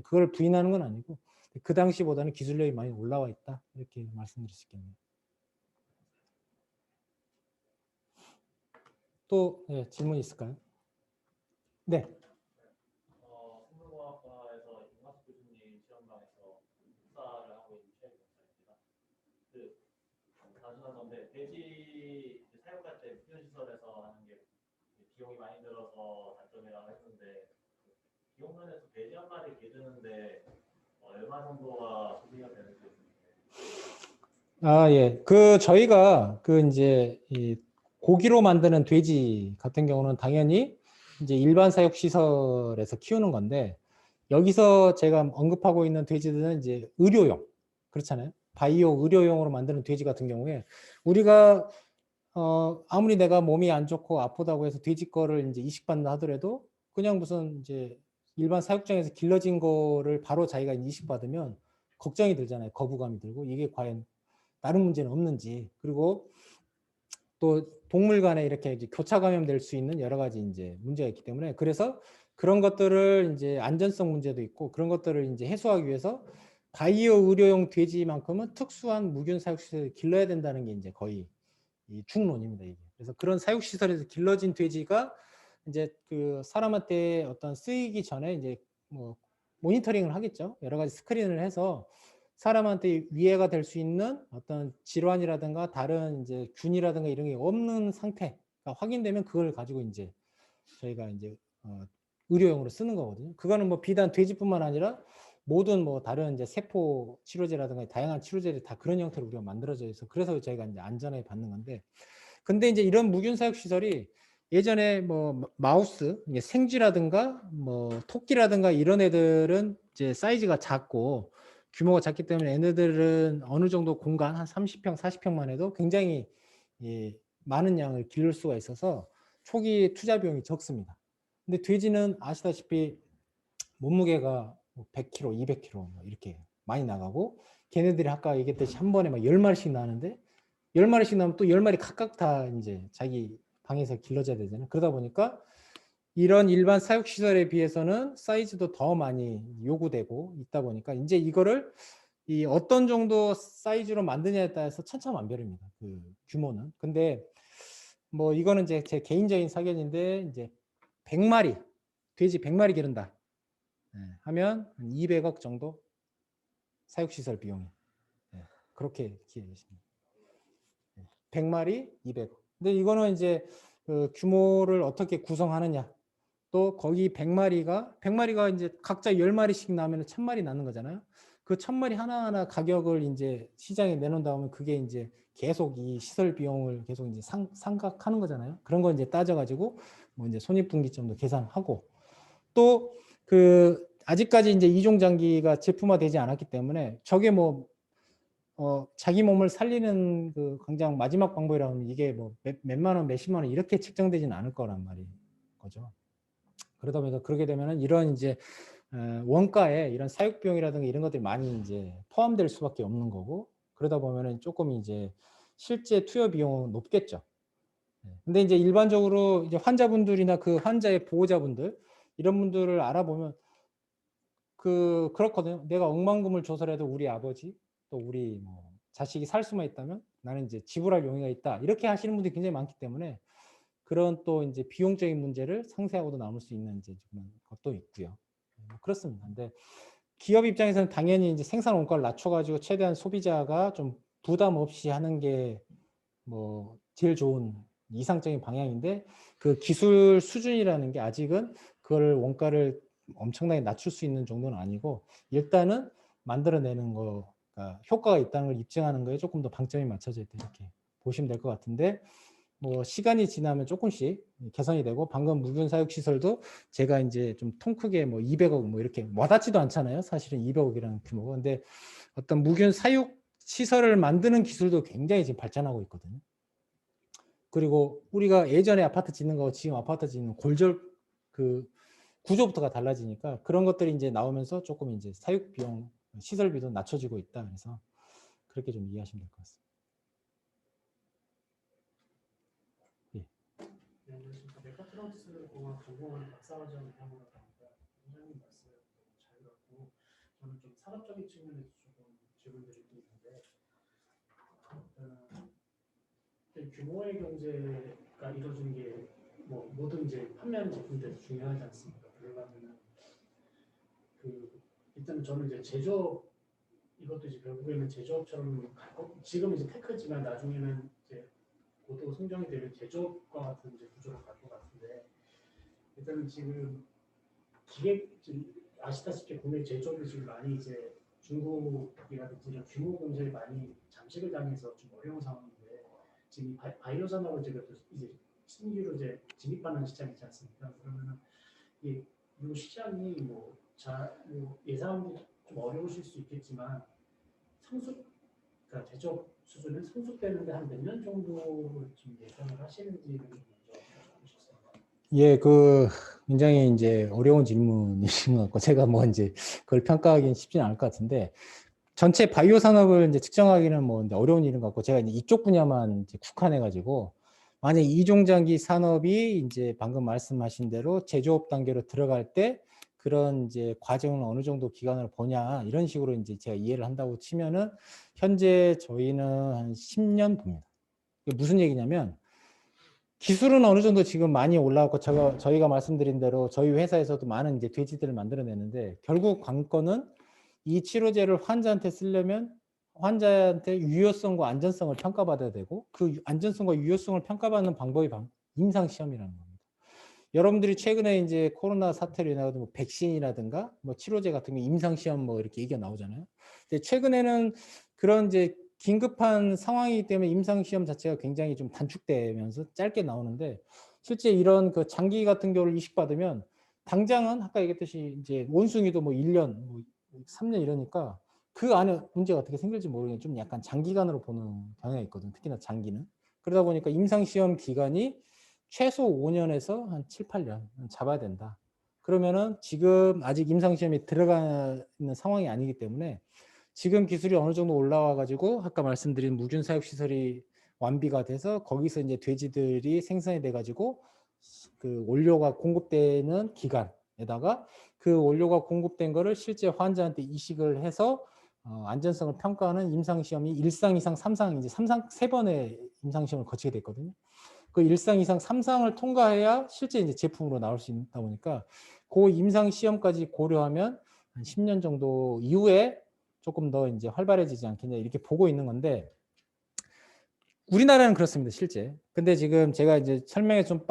그걸 부인하는 건 아니고 그 당시보다는 기술력이 많이 올라와 있다 이렇게 말씀드릴 수 있겠네요. 또 질문 있을까요? 네. 생물공학과에서 임학수 교수님 실험방에서 박사를 하고 있는 최영입니다. 단순한 건데 돼지 사육할 때 훈련시설에서 하는 게 비용이 많이 들어서 단점이라고 했는데 비용 면에서 돼지 한 마리 기르는데 얼마 정도가 소비가 되는지. 예. 저희가 이제 이 고기로 만드는 돼지 같은 경우는 당연히 이제 일반 사육 시설에서 키우는 건데 여기서 제가 언급하고 있는 돼지들은 이제 의료용 그렇잖아요. 바이오 의료용으로 만드는 돼지 같은 경우에 우리가 아무리 내가 몸이 안 좋고 아프다고 해서 돼지 거를 이제 이식받는다 하더라도 그냥 무슨 이제 일반 사육장에서 길러진 거를 바로 자기가 이식받으면 걱정이 들잖아요. 거부감이 들고 이게 과연 다른 문제는 없는지 그리고 또 동물 간에 이렇게 이제 교차 감염될 수 있는 여러 가지 이제 문제가 있기 때문에 그래서 그런 것들을 이제 안전성 문제도 있고 그런 것들을 이제 해소하기 위해서 바이오 의료용 돼지만큼은 특수한 무균 사육 시설을 길러야 된다는 게 이제 거의 이 충론입니다. 이게. 그래서 그런 사육 시설에서 길러진 돼지가 이제 그 사람한테 어떤 쓰이기 전에 이제 뭐 모니터링을 하겠죠. 여러 가지 스크린을 해서 사람한테 위해가 될 수 있는 어떤 질환이라든가 다른 이제 균이라든가 이런 게 없는 상태가 확인되면 그걸 가지고 이제 저희가 이제 의료용으로 쓰는 거거든요. 그거는 뭐 비단 돼지뿐만 아니라 모든 뭐 다른 이제 세포 치료제라든가 다양한 치료제들이 다 그런 형태로 우리가 만들어져 있어. 그래서 저희가 이제 안전하게 받는 건데, 근데 이제 이런 무균 사육 시설이 예전에 뭐 마우스, 이게 생쥐라든가 뭐 토끼라든가 이런 애들은 이제 사이즈가 작고 규모가 작기 때문에 얘네들은 어느 정도 공간 한 30평, 40평만 해도 굉장히 예, 많은 양을 기를 수가 있어서 초기 투자 비용이 적습니다. 근데 돼지는 아시다시피 몸무게가 100kg, 200kg 뭐 이렇게 많이 나가고 걔네들이 아까 얘기했듯이 한 번에 막 10마리씩 나는데 10마리씩 나면 또 10마리 각각 다 이제 자기 방에서 길러져야 되잖아요. 그러다 보니까 이런 일반 사육 시설에 비해서는 사이즈도 더 많이 요구되고 있다 보니까 이제 이거를 이 어떤 정도 사이즈로 만드냐에 따라서 천차만별입니다. 그 규모는. 근데 뭐 이거는 이제 제 개인적인 사견인데 이제 100마리 돼지 100마리 기른다 하면 한 200억 정도 사육 시설 비용이 그렇게 기해집니다. 100마리 200억. 근데 이거는 이제 그 규모를 어떻게 구성하느냐. 또 거기 100마리가 이제 각자 10마리씩 나면 1000마리 나는 거잖아요. 그 1000마리 하나하나 가격을 이제 시장에 내놓은 다음에 그게 이제 계속 이 시설 비용을 계속 이제 상각하는 거잖아요. 그런 거 이제 따져가지고 뭐 이제 손익분기점도 계산하고 또 그 아직까지 이제 이종 장기가 제품화되지 않았기 때문에 저게 뭐 자기 몸을 살리는 그 당장 마지막 방법이라면 이게 뭐 몇만 원, 몇십만 원 이렇게 책정되지는 않을 거란 말인 거죠. 그러다 보니까 그렇게 되면은 이런 이제 원가에 이런 사육 비용이라든가 이런 것들이 많이 이제 포함될 수밖에 없는 거고 그러다 보면은 조금 이제 실제 투여 비용은 높겠죠. 근데 이제 일반적으로 이제 환자분들이나 그 환자의 보호자분들 이런 분들을 알아보면 그렇거든요. 내가 억만금을 줘서라도 우리 아버지 또 우리 뭐 자식이 살 수만 있다면 나는 이제 지불할 용의가 있다. 이렇게 하시는 분들이 굉장히 많기 때문에 그런 또 이제 비용적인 문제를 상쇄하고도 남을 수 있는 이제 것도 있고요. 그렇습니다. 근데 기업 입장에서는 당연히 이제 생산 원가를 낮춰가지고 최대한 소비자가 좀 부담 없이 하는 게 뭐 제일 좋은 이상적인 방향인데 그 기술 수준이라는 게 아직은 그걸 원가를 엄청나게 낮출 수 있는 정도는 아니고 일단은 만들어내는 거가 효과가 있다는 걸 입증하는 거에 조금 더 방점이 맞춰져 있다 이렇게 보시면 될 것 같은데 뭐 시간이 지나면 조금씩 개선이 되고 방금 무균 사육 시설도 제가 이제 좀 통 크게 뭐 200억 뭐 이렇게 와닿지도 않잖아요. 사실은 200억이라는 규모가. 근데 어떤 무균 사육 시설을 만드는 기술도 굉장히 지금 발전하고 있거든요. 그리고 우리가 예전에 아파트 짓는 거 지금 아파트 짓는 골절 그 구조부터가 달라지니까 그런 것들이 이제 나오면서 조금 이제 사육 비용 시설비도 낮춰지고 있다. 그래서 그렇게 좀 이해하시면 될 것 같습니다. 메카트론스 공학 전공하는 박사과정 하고 나니까 원장님 말씀 잘 들었고 저는 좀 산업적인 측면에서 조금 질문드릴 게 있는데 규모의 경제가 이루어지는 게 뭐 모든 이제 판매하는 제품들에서 중요하지 않습니까? 그러려면 일단 저는 이제 제조업 이것도 이제 결국에는 제조업처럼 지금 이제 테크지만 나중에는 이제 고도 성장이 되면 제조업과 같은 이제 구조를 갈 것 같은데 일단은 지금 아시다시피 국내 제조업이 지금 많이 이제 중국이라든지 이런 규모 경제에 많이 잠식을 당해서 좀 어려운 상황인데 지금 바이오 산업을 이제 신규로 이제 진입하는 시장이지 않습니까? 그러면은 이 시장이 뭐 예상하기 좀 어려우실 수 있겠지만 그러니까 제조업 수준은 성숙되는데 한 몇 년 정도 좀 예상을 하시는지 먼저 알고 싶습니다. 예, 굉장히 이제 어려운 질문이신 것 같고 제가 뭐 이제 그걸 평가하기는 쉽지는 않을 것 같은데 전체 바이오 산업을 이제 측정하기는 뭐 어려운 일인 것 같고 제가 이제 이쪽 분야만 이제 국한해 가지고 만약 이종장기 산업이 이제 방금 말씀하신 대로 제조업 단계로 들어갈 때 그런 이제 과정을 어느 정도 기간을 보냐 이런 식으로 이제 제가 이해를 한다고 치면은 현재 저희는 한 10년 봅니다. 이게 무슨 얘기냐면 기술은 어느 정도 지금 많이 올라왔고 저희가 말씀드린 대로 저희 회사에서도 많은 이제 돼지들을 만들어내는데 결국 관건은 이 치료제를 환자한테 쓰려면 환자한테 유효성과 안전성을 평가받아야 되고 그 안전성과 유효성을 평가받는 방법이 임상시험이라는 겁니다. 여러분들이 최근에 이제 코로나 사태로 인해 뭐 백신이라든가 뭐 치료제 같은 게 임상시험 뭐 이렇게 얘기가 나오잖아요. 근데 최근에는 그런 이제 긴급한 상황이기 때문에 임상시험 자체가 굉장히 좀 단축되면서 짧게 나오는데 실제 이런 그 장기 같은 경우를 이식받으면 당장은 아까 얘기했듯이 이제 원숭이도 뭐 1년, 뭐 3년 이러니까 그 안에 문제가 어떻게 생길지 모르겠는데 좀 약간 장기간으로 보는 경향이 있거든. 특히나 장기는. 그러다 보니까 임상시험 기간이 최소 5년에서 한 7, 8년 잡아야 된다. 그러면은 지금 아직 임상시험에 들어가 있는 상황이 아니기 때문에 지금 기술이 어느 정도 올라와 가지고 아까 말씀드린 무균사육시설이 완비가 돼서 거기서 이제 돼지들이 생산이 돼 가지고 그 원료가 공급되는 기간에다가 그 원료가 공급된 거를 실제 환자한테 이식을 해서 안전성을 평가하는 임상시험이 1상, 2상, 3상 이제 3상 3번의 임상시험을 거치게 됐거든요. 그 1상, 2상, 3상을 통과해야 실제 이제 제품으로 나올 수 있다 보니까 그 임상시험까지 고려하면 한 10년 정도 이후에 조금 더 이제 활발해지지 않겠냐 이렇게 보고 있는 건데 우리나라는 그렇습니다, 실제. 근데 지금 제가 이제 설명에 좀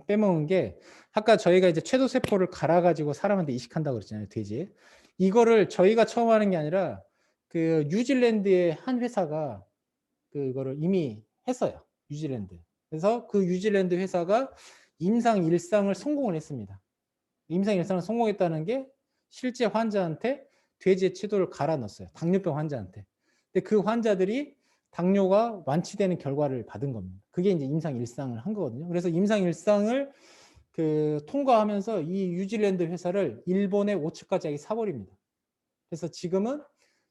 빼먹은 게 아까 저희가 이제 채도세포를 갈아가지고 사람한테 이식한다고 그랬잖아요, 돼지에. 이거를 저희가 처음 하는 게 아니라 그 뉴질랜드의 한 회사가 그거를 이미 했어요, 뉴질랜드. 그래서 그 뉴질랜드 회사가 임상 1상을 성공을 했습니다. 임상 1상을 성공했다는 게 실제 환자한테 돼지의 채도를 갈아 넣었어요, 당뇨병 환자한테. 근데 그 환자들이 당뇨가 완치되는 결과를 받은 겁니다. 그게 이제 임상 1상을 한 거거든요. 그래서 임상 1상을 그 통과하면서 이 뉴질랜드 회사를 일본의 오츠카 제약이 사버립니다. 그래서 지금은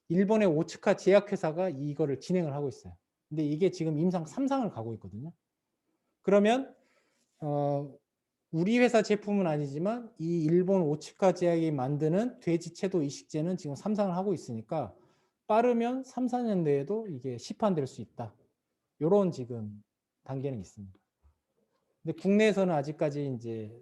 일본의 오츠카 제약회사가 이거를 진행을 하고 있어요. 근데 이게 지금 임상 3상을 가고 있거든요. 그러면 우리 회사 제품은 아니지만 이 일본 오츠카 제약이 만드는 돼지 채도 이식제는 지금 3상을 하고 있으니까 빠르면 3, 4년 내에도 이게 시판될 수 있다. 이런 지금 단계는 있습니다. 근데 국내에서는 아직까지 이제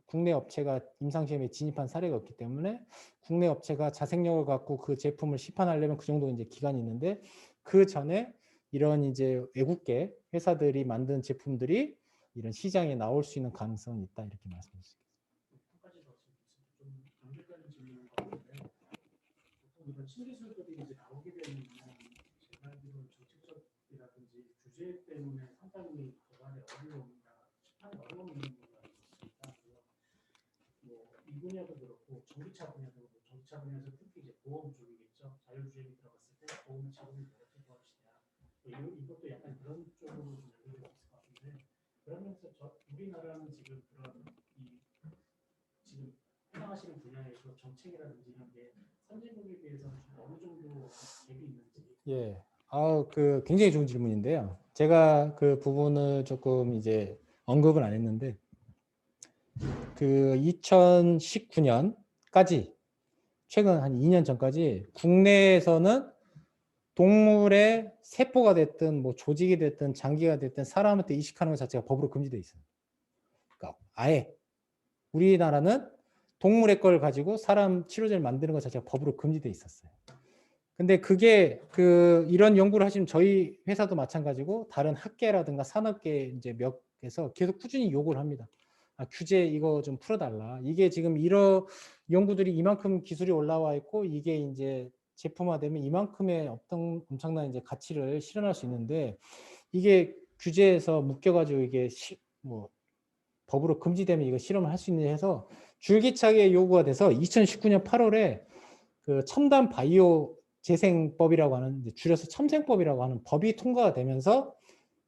국내 업체가 임상시험에 진입한 사례가 없기 때문에 국내 업체가 자생력을 갖고 그 제품을 시판하려면 그 정도 이제 기간이 있는데 그 전에 이런 이제 외국계 회사들이 만든 제품들이 이런 시장에 나올 수 있는 가능성이 있다 이렇게 말씀드릴 수 있습니다. 한 가지 더 좀 연결되는 질문인 것 같은데 보통 이런 신기술들이 이제 나오게 되면 제가 알기로는 정책적이라든지 규제 때문에 상당히 개발에 어려움이나 시판에 어려움이 있는 걸로 알고 있습니다. 그래서 뭐이 분야도 그렇고 전기차 분야도 그렇고 전기차 분야에서 특히 이제 보험 쪽이겠죠. 자율주행이 들어갔을 때 보험 책임을 어떻게 도와주시냐. 이것도 약간 그런 쪽으로 좀 연결되어 있을 것 같은데 그러면서 우리나라는 지금 그런 지금 해당하시는 분야에서 정책이라든지 이런 게 선진국에 비해서는 좀 어느 정도 갭이 있는지. 예. 그 굉장히 좋은 질문인데요. 제가 그 부분을 조금 이제 언급은 안 했는데 그 2019년까지 최근 한 2년 전까지 국내에서는 동물의 세포가 됐든 뭐 조직이 됐든 장기가 됐든 사람한테 이식하는 것 자체가 법으로 금지되어 있어요. 그러니까 아예 우리나라는 동물의 걸 가지고 사람 치료제를 만드는 것 자체가 법으로 금지되어 있었어요. 근데 그게 이런 연구를 하시면 저희 회사도 마찬가지고 다른 학계라든가 산업계 이제 몇에서 계속 꾸준히 요구를 합니다. 규제 이거 좀 풀어달라. 이게 지금 이런 연구들이 이만큼 기술이 올라와 있고 이게 이제 제품화되면 이만큼의 어떤 엄청난 이제 가치를 실현할 수 있는데 이게 규제에서 묶여가지고 이게 뭐 법으로 금지되면 이거 실험을 할 수 있느냐 해서 줄기차게 요구가 돼서 2019년 8월에 그 첨단 바이오 재생법이라고 하는 줄여서 첨생법이라고 하는 법이 통과가 되면서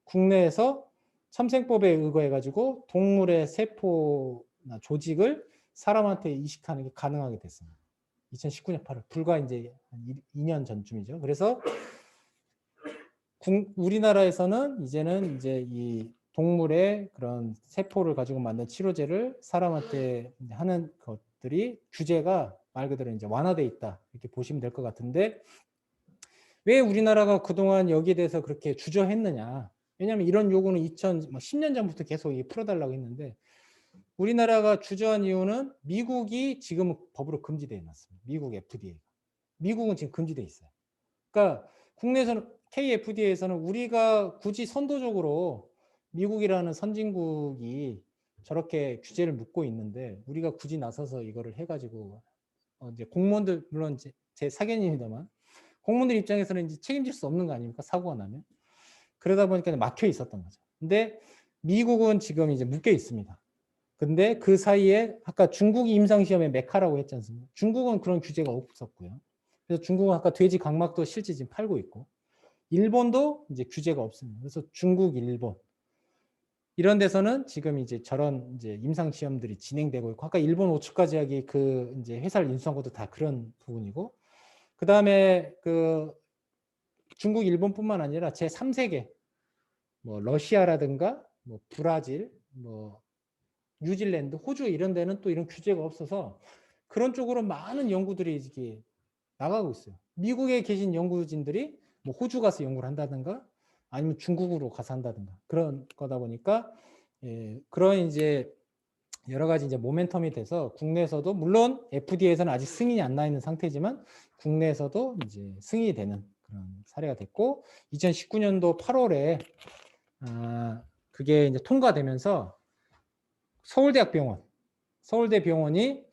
국내에서 첨생법에 의거해 가지고 동물의 세포나 조직을 사람한테 이식하는 게 가능하게 됐습니다. 2019년 8월 불과 이제 2년 전쯤이죠. 그래서 우리나라에서는 이제는 이제 이 동물의 그런 세포를 가지고 만든 치료제를 사람한테 하는 것들이 규제가 말 그대로 이제 완화돼 있다 이렇게 보시면 될 것 같은데 왜 우리나라가 그동안 여기에 대해서 그렇게 주저했느냐? 왜냐하면 이런 요구는 2010년 전부터 계속 풀어달라고 했는데 우리나라가 주저한 이유는 미국이 지금 법으로 금지되어 놨습니다. 미국 FDA가. 미국은 지금 금지되어 있어요. 그러니까 국내에서는 KFDA에서는 우리가 굳이 선도적으로 미국이라는 선진국이 저렇게 규제를 묻고 있는데 우리가 굳이 나서서 이거를 해가지고 이제 공무원들 물론 제 사견입니다만 공무원들 입장에서는 이제 책임질 수 없는 거 아닙니까? 사고가 나면. 그러다 보니까 막혀 있었던 거죠. 근데 미국은 지금 이제 묶여 있습니다. 근데 그 사이에 아까 중국이 임상시험의 메카라고 했지 않습니까? 중국은 그런 규제가 없었고요. 그래서 중국은 아까 돼지 각막도 실제 지금 팔고 있고, 일본도 이제 규제가 없습니다. 그래서 중국, 일본 이런 데서는 지금 이제 저런 이제 임상 시험들이 진행되고 있고, 아까 일본 오츠카 제약이 그 이제 회사를 인수한 것도 다 그런 부분이고, 그 다음에 그 중국, 일본뿐만 아니라 제 3세계 뭐 러시아라든가 뭐 브라질, 뭐 뉴질랜드, 호주 이런 데는 또 이런 규제가 없어서 그런 쪽으로 많은 연구들이 이렇게 나가고 있어요. 미국에 계신 연구진들이 뭐 호주 가서 연구를 한다든가 아니면 중국으로 가서 한다든가 그런 거다 보니까 그런 이제 여러 가지 이제 모멘텀이 돼서 국내에서도 물론 FDA에서는 아직 승인이 안 나 있는 상태지만 국내에서도 이제 승인이 되는 그런 사례가 됐고 2019년도 8월에 그게 이제 통과되면서 서울대 병원이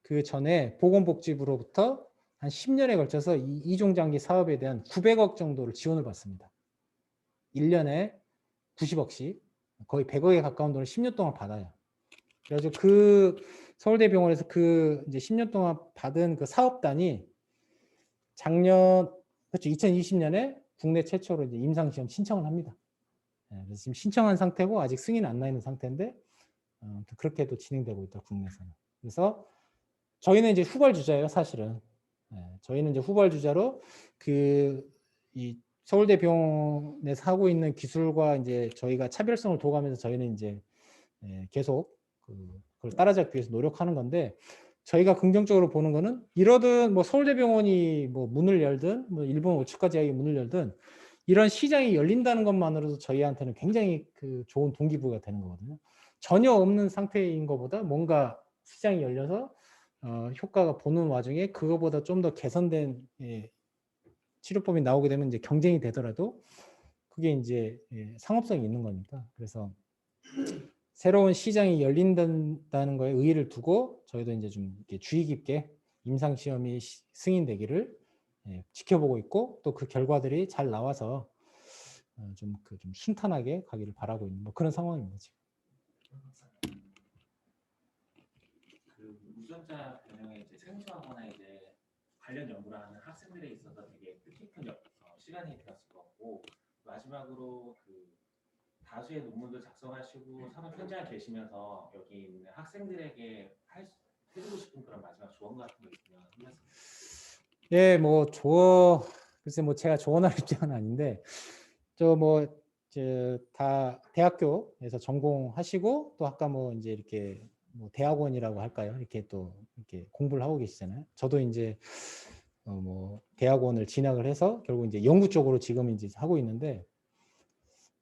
그 전에 보건복지부로부터 한 10년에 걸쳐서 이 이종장기 사업에 대한 900억 정도를 지원을 받습니다. 1년에 90억씩 거의 100억에 가까운 돈을 10년 동안 받아요. 그래서 그 서울대 병원에서 그 이제 10년 동안 받은 그 사업단이 작년 그렇죠 2020년에 국내 최초로 이제 임상시험 신청을 합니다. 그래서 지금 신청한 상태고 아직 승인 안 나 있는 상태인데 그렇게도 진행되고 있다 국내에서는. 그래서 저희는 이제 후발주자예요 사실은. 저희는 이제 후발주자로 그 이 서울대 병원에서 하고 있는 기술과 이제 저희가 차별성을 둬가면서 저희는 이제 계속 그걸 따라잡기 위해서 노력하는 건데 저희가 긍정적으로 보는 거는 이러든 뭐 서울대병원이 뭐 문을 열든 뭐 일본 오츠카 제약이 문을 열든 이런 시장이 열린다는 것만으로도 저희한테는 굉장히 그 좋은 동기부여가 되는 거거든요. 전혀 없는 상태인 것보다 뭔가 시장이 열려서 효과가 보는 와중에 그거보다 좀 더 개선된 치료법이 나오게 되면 이제 경쟁이 되더라도 그게 이제 상업성이 있는 거니까 그래서 새로운 시장이 열린다는 거에 의의를 두고 저희도 이제 좀 이렇게 주의 깊게 임상 시험이 승인되기를 지켜보고 있고 또 그 결과들이 잘 나와서 좀 순탄하게 가기를 바라고 있는 뭐 그런 상황입니다 지금. 그 유전자 변형에 이제 생소하거나 이제 관련 연구를 하는 학생들에 있어서 되게 뜻깊은 시간이 되었을 것 같고 마지막으로 그 다수의 논문도 작성하시고 산업 현장에 계시면서 여기 있는 학생들에게 해주고 싶은 그런 마지막 조언 같은 거 있으면 한 말씀. 예, 뭐 글쎄 뭐 제가 조언할 입장은 아닌데 다 대학교에서 전공하시고 또 아까 뭐 이제 이렇게 뭐 대학원이라고 할까요? 이렇게 또 이렇게 공부를 하고 계시잖아요. 저도 이제 뭐 대학원을 진학을 해서 결국 이제 연구 쪽으로 지금 이제 하고 있는데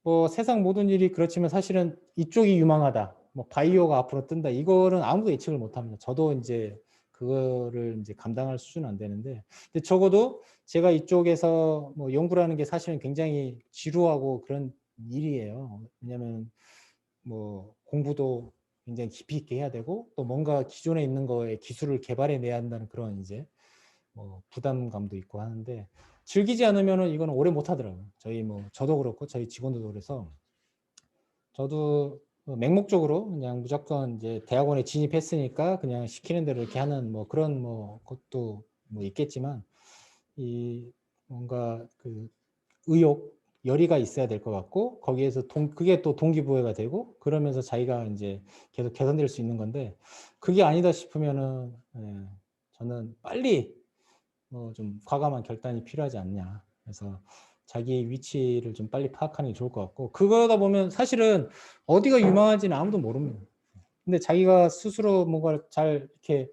뭐 세상 모든 일이 그렇지만 사실은 이쪽이 유망하다. 뭐 바이오가 앞으로 뜬다. 이거는 아무도 예측을 못 합니다. 저도 이제 그거를 이제 감당할 수준은 안 되는데 근데 적어도 제가 이쪽에서 뭐 연구라는 게 사실은 굉장히 지루하고 그런 일이에요. 왜냐하면 뭐 공부도 굉장히 깊이 있게 해야 되고 또 뭔가 기존에 있는 거에 기술을 개발해 내야 한다는 그런 이제 뭐 부담감도 있고 하는데 즐기지 않으면은 이거는 오래 못 하더라고요. 저도 그렇고 저희 직원들도 그래서 저도 맹목적으로 그냥 무조건 이제 대학원에 진입했으니까 그냥 시키는 대로 이렇게 하는 뭐 그런 뭐 것도 뭐 있겠지만 이 뭔가 그 의욕 열의가 있어야 될 것 같고 거기에서 그게 또 동기부여가 되고 그러면서 자기가 이제 계속 개선될 수 있는 건데 그게 아니다 싶으면은 저는 빨리 뭐 좀 과감한 결단이 필요하지 않냐. 그래서 자기 위치를 좀 빨리 파악하는 게 좋을 것 같고 그거다 보면 사실은 어디가 유망한지는 아무도 모릅니다. 근데 자기가 스스로 뭔가를 잘 이렇게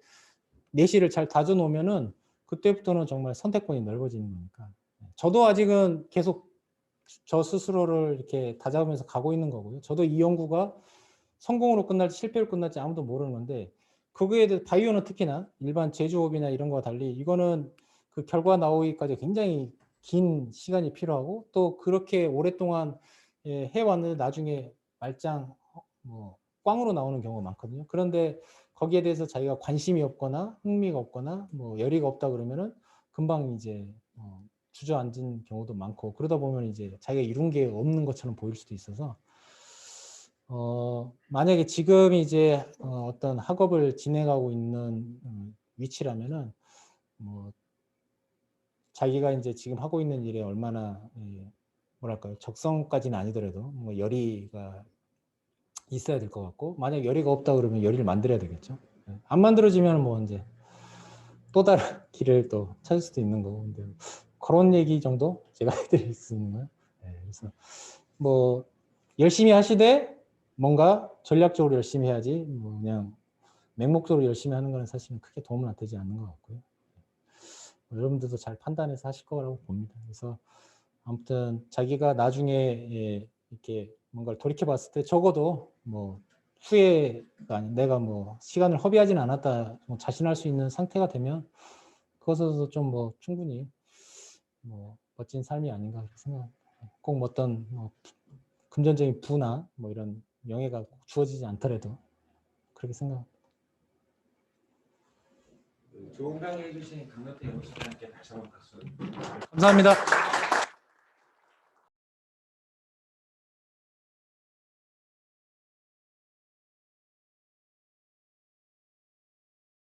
내실을 잘 다져 놓으면은 그때부터는 정말 선택권이 넓어지는 거니까. 저도 아직은 계속 저 스스로를 이렇게 다잡으면서 가고 있는 거고요. 저도 이 연구가 성공으로 끝날지 실패로 끝날지 아무도 모르는 건데 그거에 대해서 바이오는 특히나 일반 제조업이나 이런 거와 달리 이거는 그 결과 나오기까지 굉장히 긴 시간이 필요하고 또 그렇게 오랫동안 해왔는데 나중에 말짱 뭐 꽝으로 나오는 경우가 많거든요. 그런데 거기에 대해서 자기가 관심이 없거나 흥미가 없거나 뭐 열의가 없다 그러면은 금방 이제 주저앉은 경우도 많고 그러다 보면 이제 자기가 이룬 게 없는 것처럼 보일 수도 있어서 만약에 지금 이제 어떤 학업을 진행하고 있는 위치라면은 뭐 자기가 이제 지금 하고 있는 일에 얼마나 뭐랄까요, 적성까지는 아니더라도 뭐 열의가 있어야 될 것 같고, 만약 열의가 없다 그러면 열의를 만들어야 되겠죠. 안 만들어지면 뭐 이제 또 다른 길을 또 찾을 수도 있는 거고. 근데 그런 얘기 정도 제가 해드릴 수 있는 거예요. 그래서 뭐 열심히 하시되 뭔가 전략적으로 열심히 해야지 뭐 그냥 맹목적으로 열심히 하는 거는 사실은 크게 도움은 되지 않는 것 같고요. 여러분들도 잘 판단해서 하실 거라고 봅니다. 그래서 아무튼 자기가 나중에 이렇게 뭔가를 돌이켜 봤을 때 적어도 뭐 후회가 아닌 내가 뭐 시간을 허비하지는 않았다 뭐 자신할 수 있는 상태가 되면 그것으로도 좀 뭐 충분히 뭐 멋진 삶이 아닌가 그렇게 생각합니다. 꼭 어떤 뭐 금전적인 부나 뭐 이런 명예가 주어지지 않더라도 그렇게 생각합니다. 좋은 강의 해주신 강력태 연구소장님께 다시 한번 박수. 감사합니다.